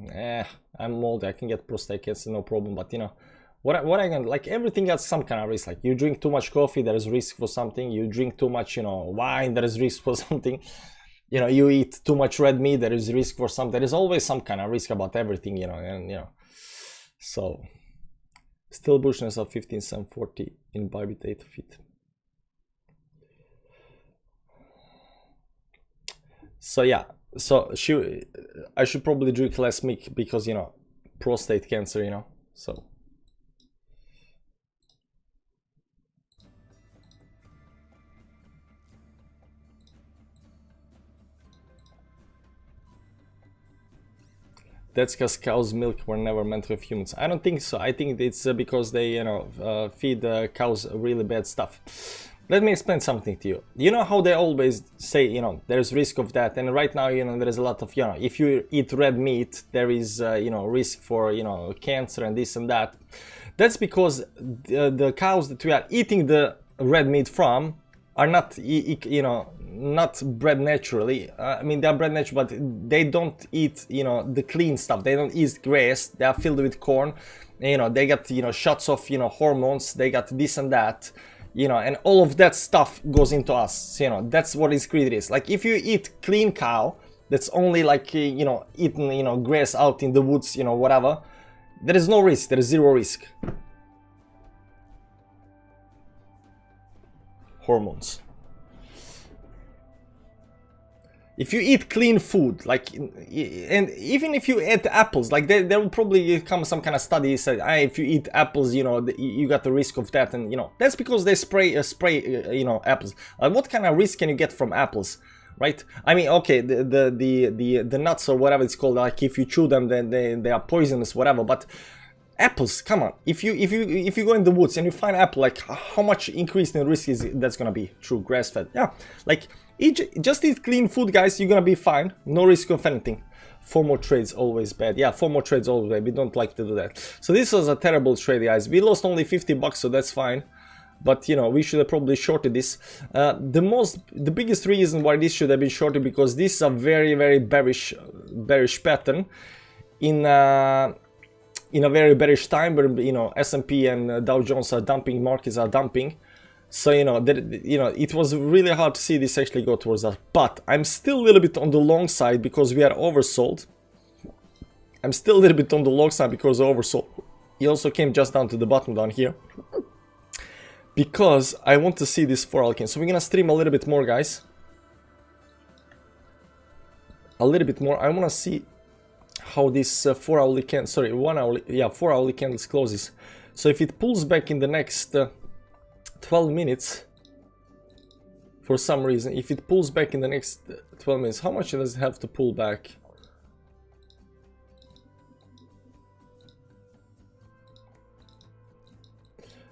I'm old, I can get prostate cancer, no problem. But you know, what I can, like, everything has some kind of risk. Like, you drink too much coffee, there is risk for something. You drink too much, you know, wine, there is risk for something. You know, you eat too much red meat, there is risk for something. There is always some kind of risk about everything, you know, and you know, so still bullishness of 15,740 in Bybit 8 feet. So yeah, so I should probably drink less milk because, you know, prostate cancer, you know, so. That's because cow's milk were never meant to have humans. I don't think so. I think it's because they, you know, feed cows really bad stuff. Let me explain something to you. You know how they always say, you know, there's risk of that, and right now, you know, there is a lot of, you know, if you eat red meat, there is, you know, risk for, you know, cancer and this and that. That's because the cows that we are eating the red meat from are not, you know, not bred naturally. I mean, they're bred naturally, but they don't eat, you know, the clean stuff. They don't eat grass. They are filled with corn. You know, they got, you know, shots of, you know, hormones. They got this and that, you know, and all of that stuff goes into us. You know, that's what this greed is. Like, if you eat clean cow, that's only like, you know, eating, you know, grass out in the woods, you know, whatever, there is no risk. There is zero risk. Hormones. If you eat clean food, like, and even if you eat apples, like there will probably come some kind of study say, if you eat apples, you know, you got the risk of that, and you know that's because they spray, you know, apples. What kind of risk can you get from apples, right? I mean, okay, the nuts or whatever it's called, like if you chew them, then they are poisonous, whatever. But apples, come on, if you go in the woods and you find apple, like how much increase in risk is that's gonna be through grass fed? Yeah, like. Just eat clean food, guys, you're gonna be fine. No risk of anything. 4 more trades always bad. Yeah, 4 more trades always bad. We don't like to do that. So this was a terrible trade, guys. We lost only 50 bucks, so that's fine. But you know, we should have probably shorted this. The biggest reason why this should have been shorted, because this is a very bearish pattern in a very bearish time where, you know, S&P and Dow Jones are dumping, markets are dumping. So, you know, it was really hard to see this actually go towards that. But I'm still a little bit on the long side because we are oversold. I'm still a little bit on the long side because we're oversold. He also came just down to the bottom down here. Because I want to see this 4 hour candle. So we're going to stream a little bit more, guys. A little bit more. I want to see how this 4 hourly candle, sorry, 1 hourly, yeah, 4 hourly candles closes. So if it pulls back in the next 12 minutes, for some reason, if it pulls back in the next 12 minutes, how much does it have to pull back?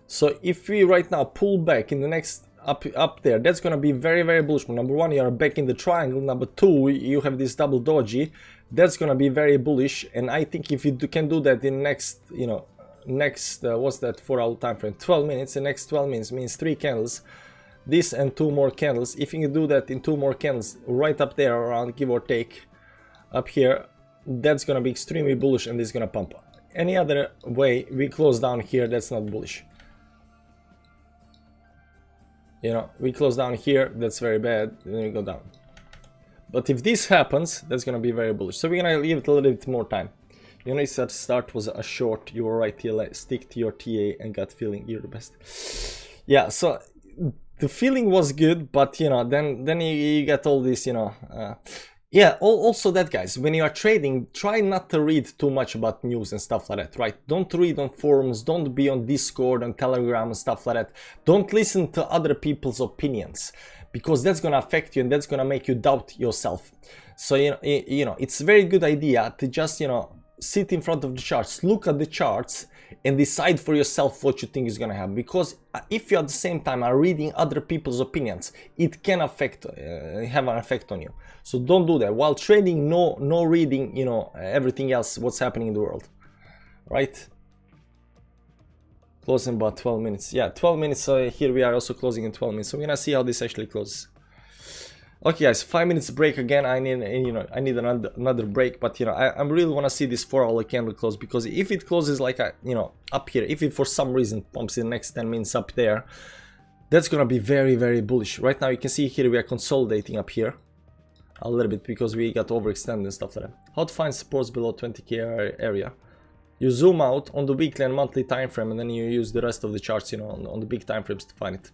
So if we right now pull back in the next up there, that's gonna be very bullish. Number one, you are back in the triangle. Number two, you have this double doji. That's gonna be very bullish. And I think if you can do that in next, you know, what's that 4 hour time frame, 12 minutes, the next 12 minutes means 3 candles, this and 2 more candles. If you can do that in 2 more candles right up there around, give or take, up here, that's gonna be extremely bullish, and this is gonna pump. Any other way we close down here, that's not bullish. You know, we close down here, that's very bad, then we go down. But if this happens, that's gonna be very bullish. So we're gonna leave it a little bit more time. You know, it's at start was a short, you were right, TL, stick to your TA and gut feeling, you're the best. Yeah, so the feeling was good, but you know, then you get all this, you know, yeah, also that, guys, when you are trading, try not to read too much about news and stuff like that, right? Don't read on forums, don't be on Discord and Telegram and stuff like that. Don't listen to other people's opinions, because that's gonna affect you and that's gonna make you doubt yourself. So, you know, it's a very good idea to just, you know, sit in front of the charts, look at the charts, and decide for yourself what you think is gonna happen. Because if you at the same time are reading other people's opinions, it can affect, have an effect on you. So don't do that. While trading, no reading, you know, everything else, what's happening in the world, right? Closing about 12 minutes. Yeah, 12 minutes. Here we are also closing in 12 minutes. So we're gonna see how this actually closes. Okay, guys, 5 minutes break again. I need, you know, I need another break, but you know, I really want to see this 4 hour candle close, because if it closes like you know, up here, if it for some reason pumps in the next 10 minutes up there, that's gonna be very bullish. Right now, you can see here we are consolidating up here a little bit because we got overextended and stuff like that. How to find supports below 20k area? You zoom out on the weekly and monthly time frame, and then you use the rest of the charts, you know, on the big time frames to find it.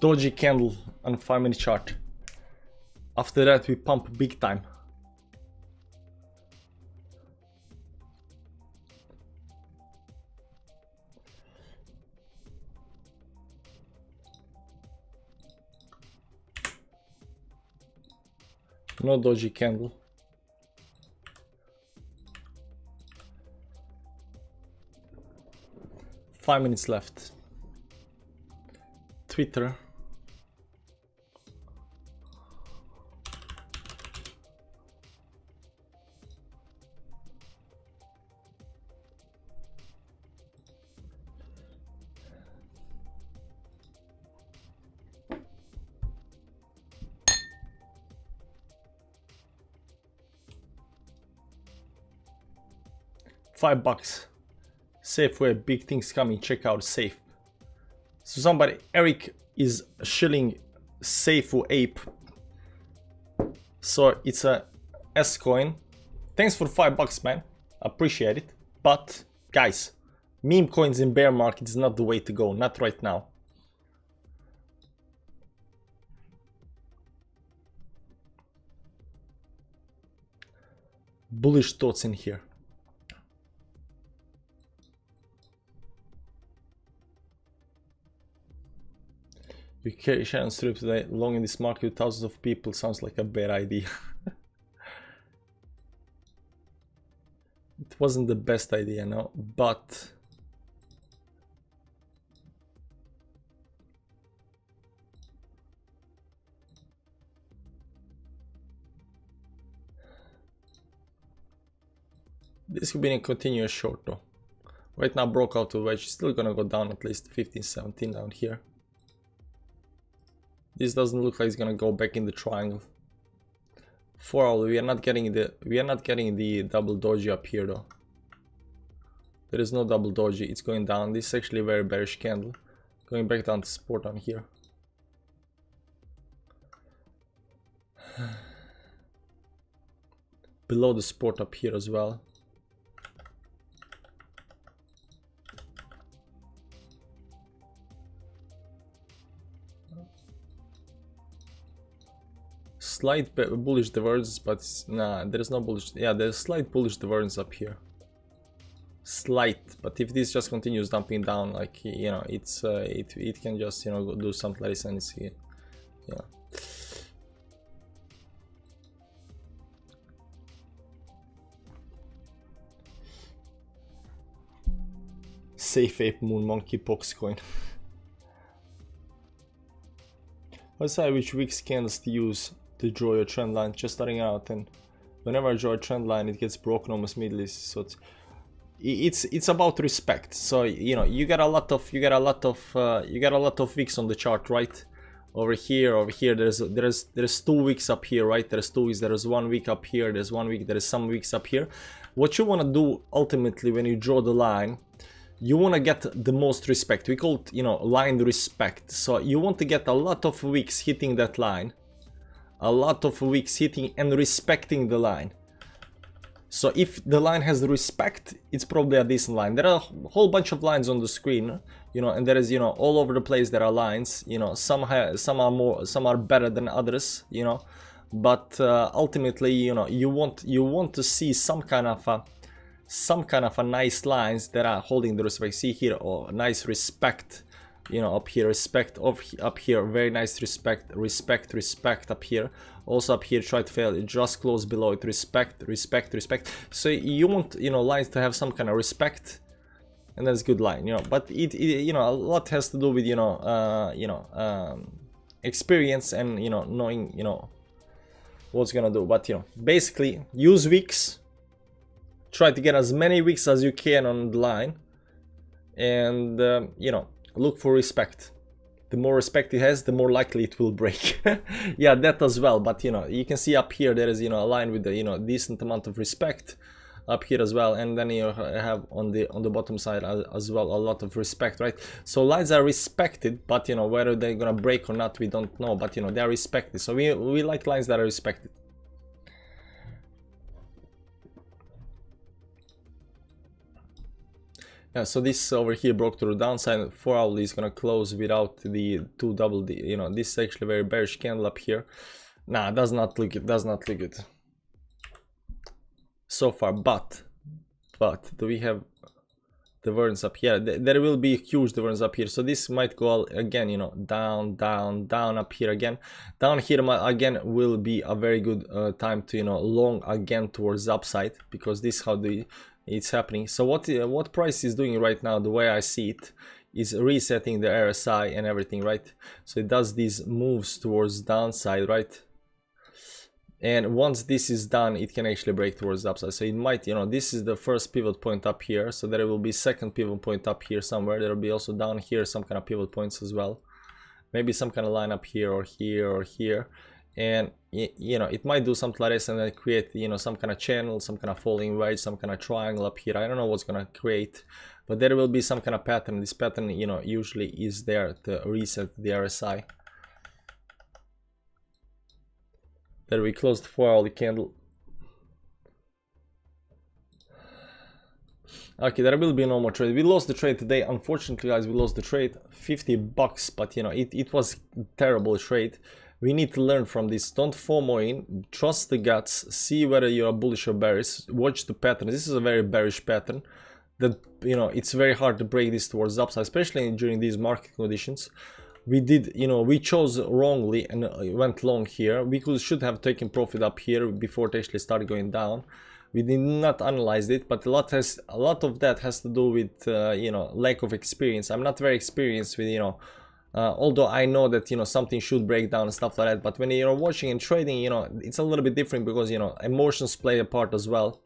Doji candle on 5-minute chart. After that we pump big time. No doji candle. Five minutes left. Twitter. $5. Safeway, big things coming. Check out Safe. So somebody, Eric is shilling Safeway ape. So it's a S coin. Thanks for $5, man. Appreciate it. But guys, meme coins in bear market is not the way to go. Not right now. Bullish thoughts in here. You carry Shannon strip today, long in this market with thousands of people, sounds like a bad idea. It wasn't the best idea, no, but this could be a continuous short though. Right now broke out to wedge, still gonna go down at least 15, 17 down here. This doesn't look like it's gonna go back in the triangle. 4 hour, we are not getting the double doji up here though. There is no double doji, it's going down. This is actually a very bearish candle. Going back down to support on here. Below the support up here as well. Slight bullish divergence, but nah, there is no bullish. Yeah, there's slight bullish divergence up here. Slight, but if this just continues dumping down, like, you know, it's it can just, you know, go do something like this and it's, yeah. Safe ape moon monkey pox coin. Decide which wicks candles to use to draw your trend line. Just starting out, and whenever I draw a trend line, it gets broken almost immediately. So it's about respect. So, you know, you got a lot of wicks on the chart, right? Over here, there's 2 wicks up here, right? There's 2 wicks. There's 1 wick up here. There's 1 wick. There's some wicks up here. What you want to do ultimately when you draw the line, you want to get the most respect. We call it, you know, line respect. So you want to get a lot of wicks hitting that line, a lot of wicks hitting and respecting the line. So if the line has the respect, it's probably a decent line. There are a whole bunch of lines on the screen, you know, and there is, you know, all over the place there are lines, you know, some are better than others, you know, but ultimately, you know, you want to see some kind of a nice lines that are holding the respect. See here, oh, nice respect, you know, up here, respect up here, very nice respect up here. Also up here, try to fail, just close below it, respect. So you want, you know, lines to have some kind of respect, and that's good line, you know. But it you know, a lot has to do with, you know, experience and, you know, knowing, you know, what's gonna do. But, you know, basically use wicks. Try to get as many wicks as you can on the line, and you know, look for respect. The more respect it has, the more likely it will break. Yeah, that as well. But, you know, you can see up here there is, you know, a line with the, you know, decent amount of respect up here as well, and then you have on the bottom side as well a lot of respect, right? So lines are respected, but, you know, whether they're gonna break or not, we don't know. But, you know, they are respected. So we like lines that are respected. Yeah, so this over here broke through the downside. 4 hourly is gonna close without the 2 double D. You know, this is actually a very bearish candle up here. Nah, does not look good. Does not look good so far. But do we have divergence up here? There will be huge divergence up here. So this might go again. You know, down, down, down up here again. Down here again will be a very good time to, you know, long again towards the upside, because this is how it's happening. So what price is doing right now, the way I see it, is resetting the RSI and everything, right? So it does these moves towards downside, right? And once this is done, it can actually break towards the upside. So it might, you know, this is the first pivot point up here. So there will be second pivot point up here somewhere. There will be also down here some kind of pivot points as well. Maybe some kind of line up here or here or here. And, you know, it might do something like this and then create, you know, some kind of channel, some kind of falling wedge, some kind of triangle up here. I don't know what's going to create, but there will be some kind of pattern. This pattern, you know, usually is there to reset the RSI. There we closed the 4 hourly candle. Okay, there will be no more trade. We lost the trade today. Unfortunately, guys, we lost the trade. $50, but you know, it was a terrible trade. We need to learn from this. Don't FOMO in. Trust the guts. See whether you are bullish or bearish. Watch the pattern. This is a very bearish pattern. That, you know, it's very hard to break this towards the upside, especially during these market conditions. We did, you know, we chose wrongly and went long here. We should have taken profit up here before it actually started going down. We did not analyze it, but a lot of that has to do with you know, lack of experience. I'm not very experienced with, you know, although I know that, you know, something should break down and stuff like that. But when you're watching and trading, you know, it's a little bit different, because, you know, emotions play a part as well.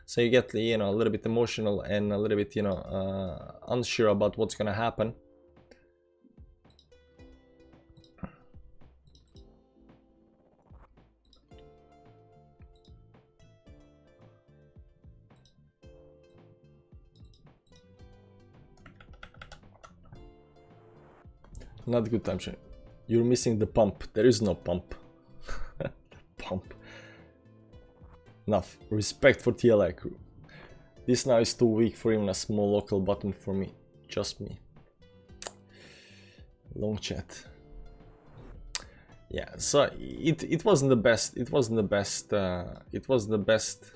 So you get, you know, a little bit emotional and a little bit, you know, unsure about what's gonna happen. Not good time. You're missing the pump. There is no pump. Pump. Enough. Respect for TLI crew. This now is too weak for even a small local button for me. Just me. Long chat. Yeah, so it wasn't the best. It wasn't the best. It was the best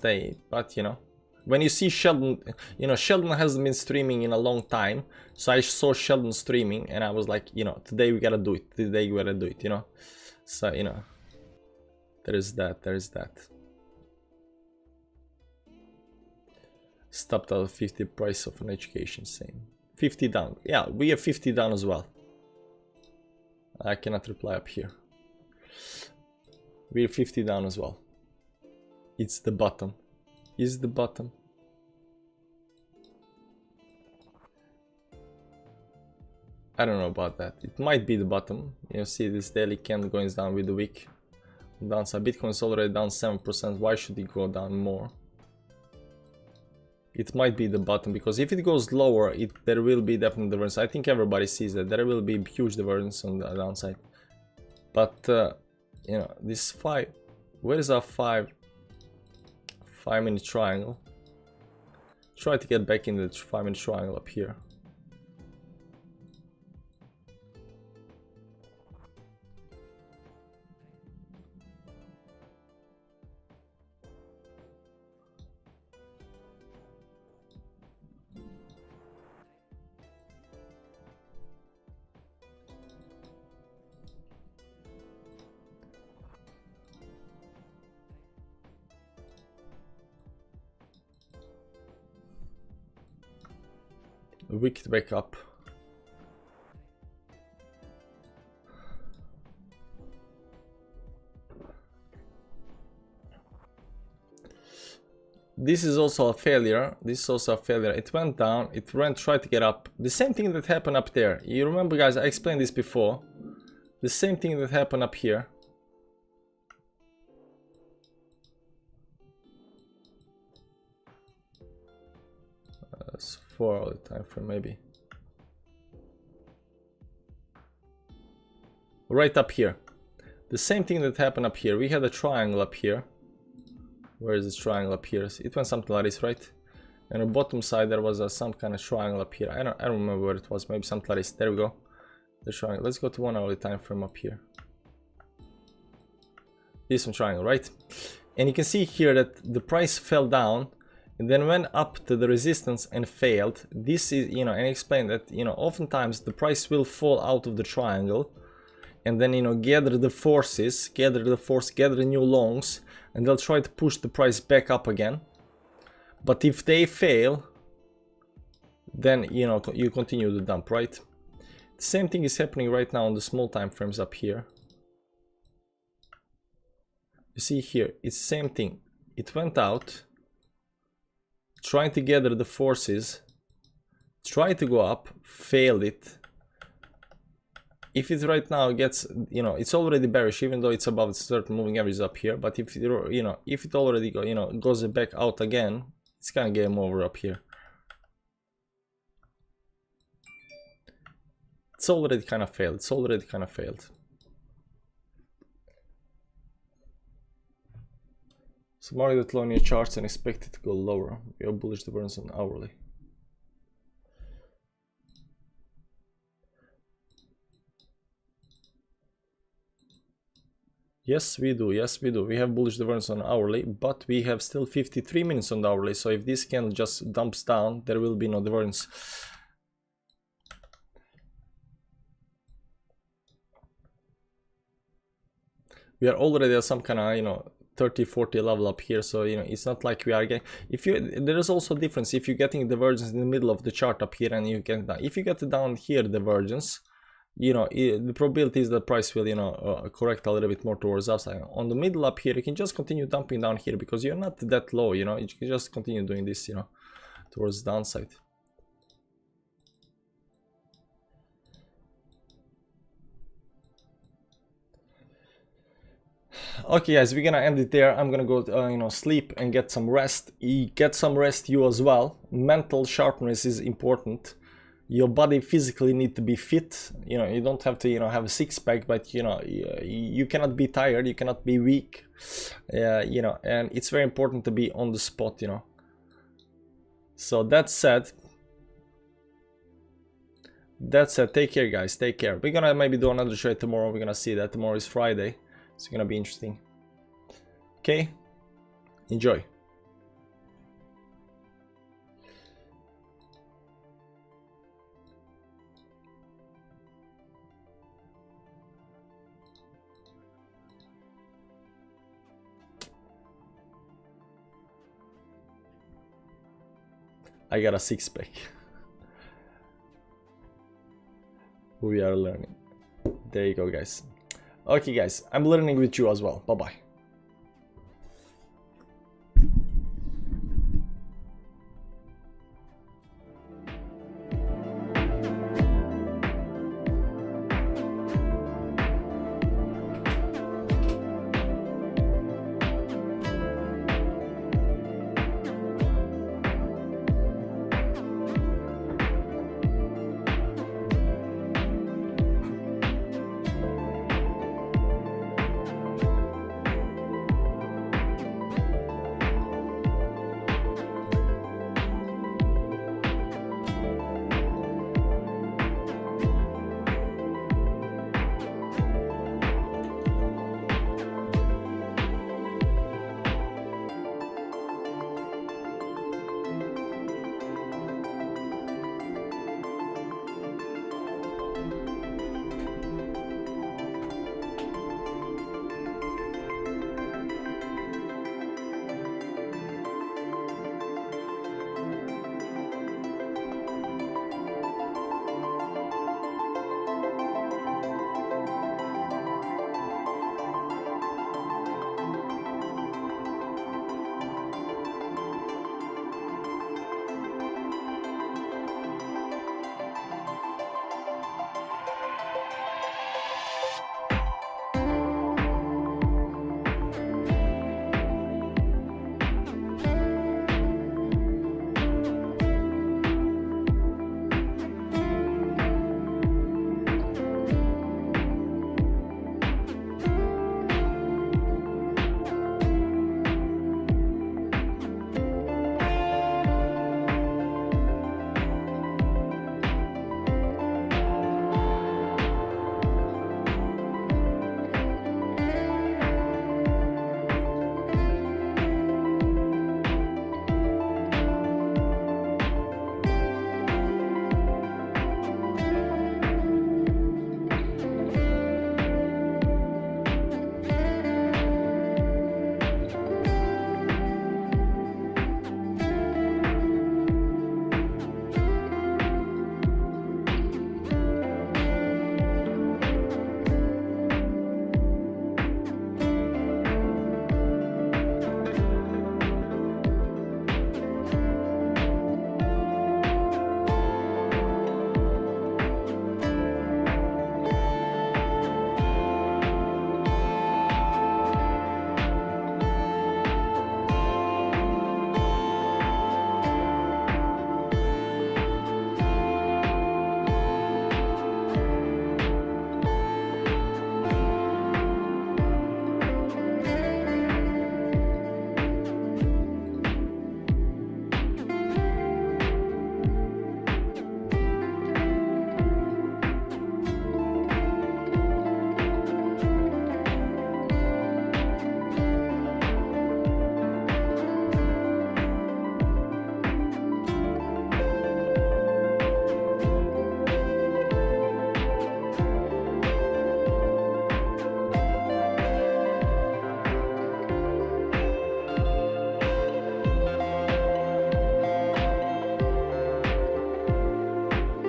day, but you know. When you see Sheldon, you know, Sheldon hasn't been streaming in a long time. So I saw Sheldon streaming and I was like, you know, today we gotta do it. Today we gotta do it, you know. So, you know, there is that, there is that. Stopped at 50 price of an education, same. 50 down. Yeah, we have 50 down as well. I cannot reply up here. We're 50 down as well. It's the bottom. Is the bottom. I don't know about that. It might be the bottom. You see this daily candle going down with the wick. Downside. Bitcoin is already down 7%. Why should it go down more? It might be the bottom, because if it goes lower, there will be definitely divergence. I think everybody sees that. There will be huge divergence on the downside. But you know, this 5. Where is our 5-minute triangle? Try to get back in the 5-minute triangle up here. Wicked back up. This is also a failure. This is also a failure. It went down. It tried to get up. The same thing that happened up there. You remember, guys, I explained this before. The same thing that happened up here. That's 4-hour time frame, maybe. Right up here. The same thing that happened up here. We had a triangle up here. Where is this triangle up here? It went something like this, right? And on the bottom side there was some kind of triangle up here. I don't remember where it was. Maybe something like this. There we go. The triangle. Let's go to 1 hourly time frame up here. This one triangle, right? And you can see here that the price fell down and then went up to the resistance and failed. This is, you know, and I explained that, you know, oftentimes the price will fall out of the triangle and then, you know, gather the forces, gather new longs, and they'll try to push the price back up again. But if they fail, then, you know, you continue the dump, right? The same thing is happening right now on the small time frames up here. You see here, it's the same thing. It went out, trying to gather the forces, tried to go up, failed it. If it right now gets, you know, it's already bearish, even though it's above certain moving averages up here. But if you know, if it already go, you know, goes back out again, it's kind of game over up here. It's already kind of failed. It's already kind of failed. So market low near charts and expect it to go lower. We are bullish divergence on hourly. Yes, we do. Yes, we do. We have bullish divergence on hourly, but we have still 53 minutes on the hourly. So if this candle just dumps down, there will be no divergence. We are already at some kind of, you know, 30-40 level up here, so you know it's not like we are getting. If you, there is also a difference if you're getting divergence in the middle of the chart up here and you get down. If you get down here divergence, you know, the probability is that price will, you know, correct a little bit more towards upside. On the middle up here, you can just continue dumping down here because you're not that low, you know. You can just continue doing this, you know, towards the downside. Okay guys, we're gonna end it there. I'm gonna go you know, sleep and get some rest. Get some rest you as well. Mental sharpness is important. Your body physically need to be fit. You know, you don't have to, you know, have a six-pack, but you know, you cannot be tired, you cannot be weak. You know, and it's very important to be on the spot, you know. So that said, take care guys, take care. We're gonna maybe do another trade tomorrow. We're gonna see that. Tomorrow is Friday. It's gonna be interesting. Okay, enjoy. I got a six-pack. We are learning. There you go guys. Okay guys, I'm learning with you as well. Bye bye.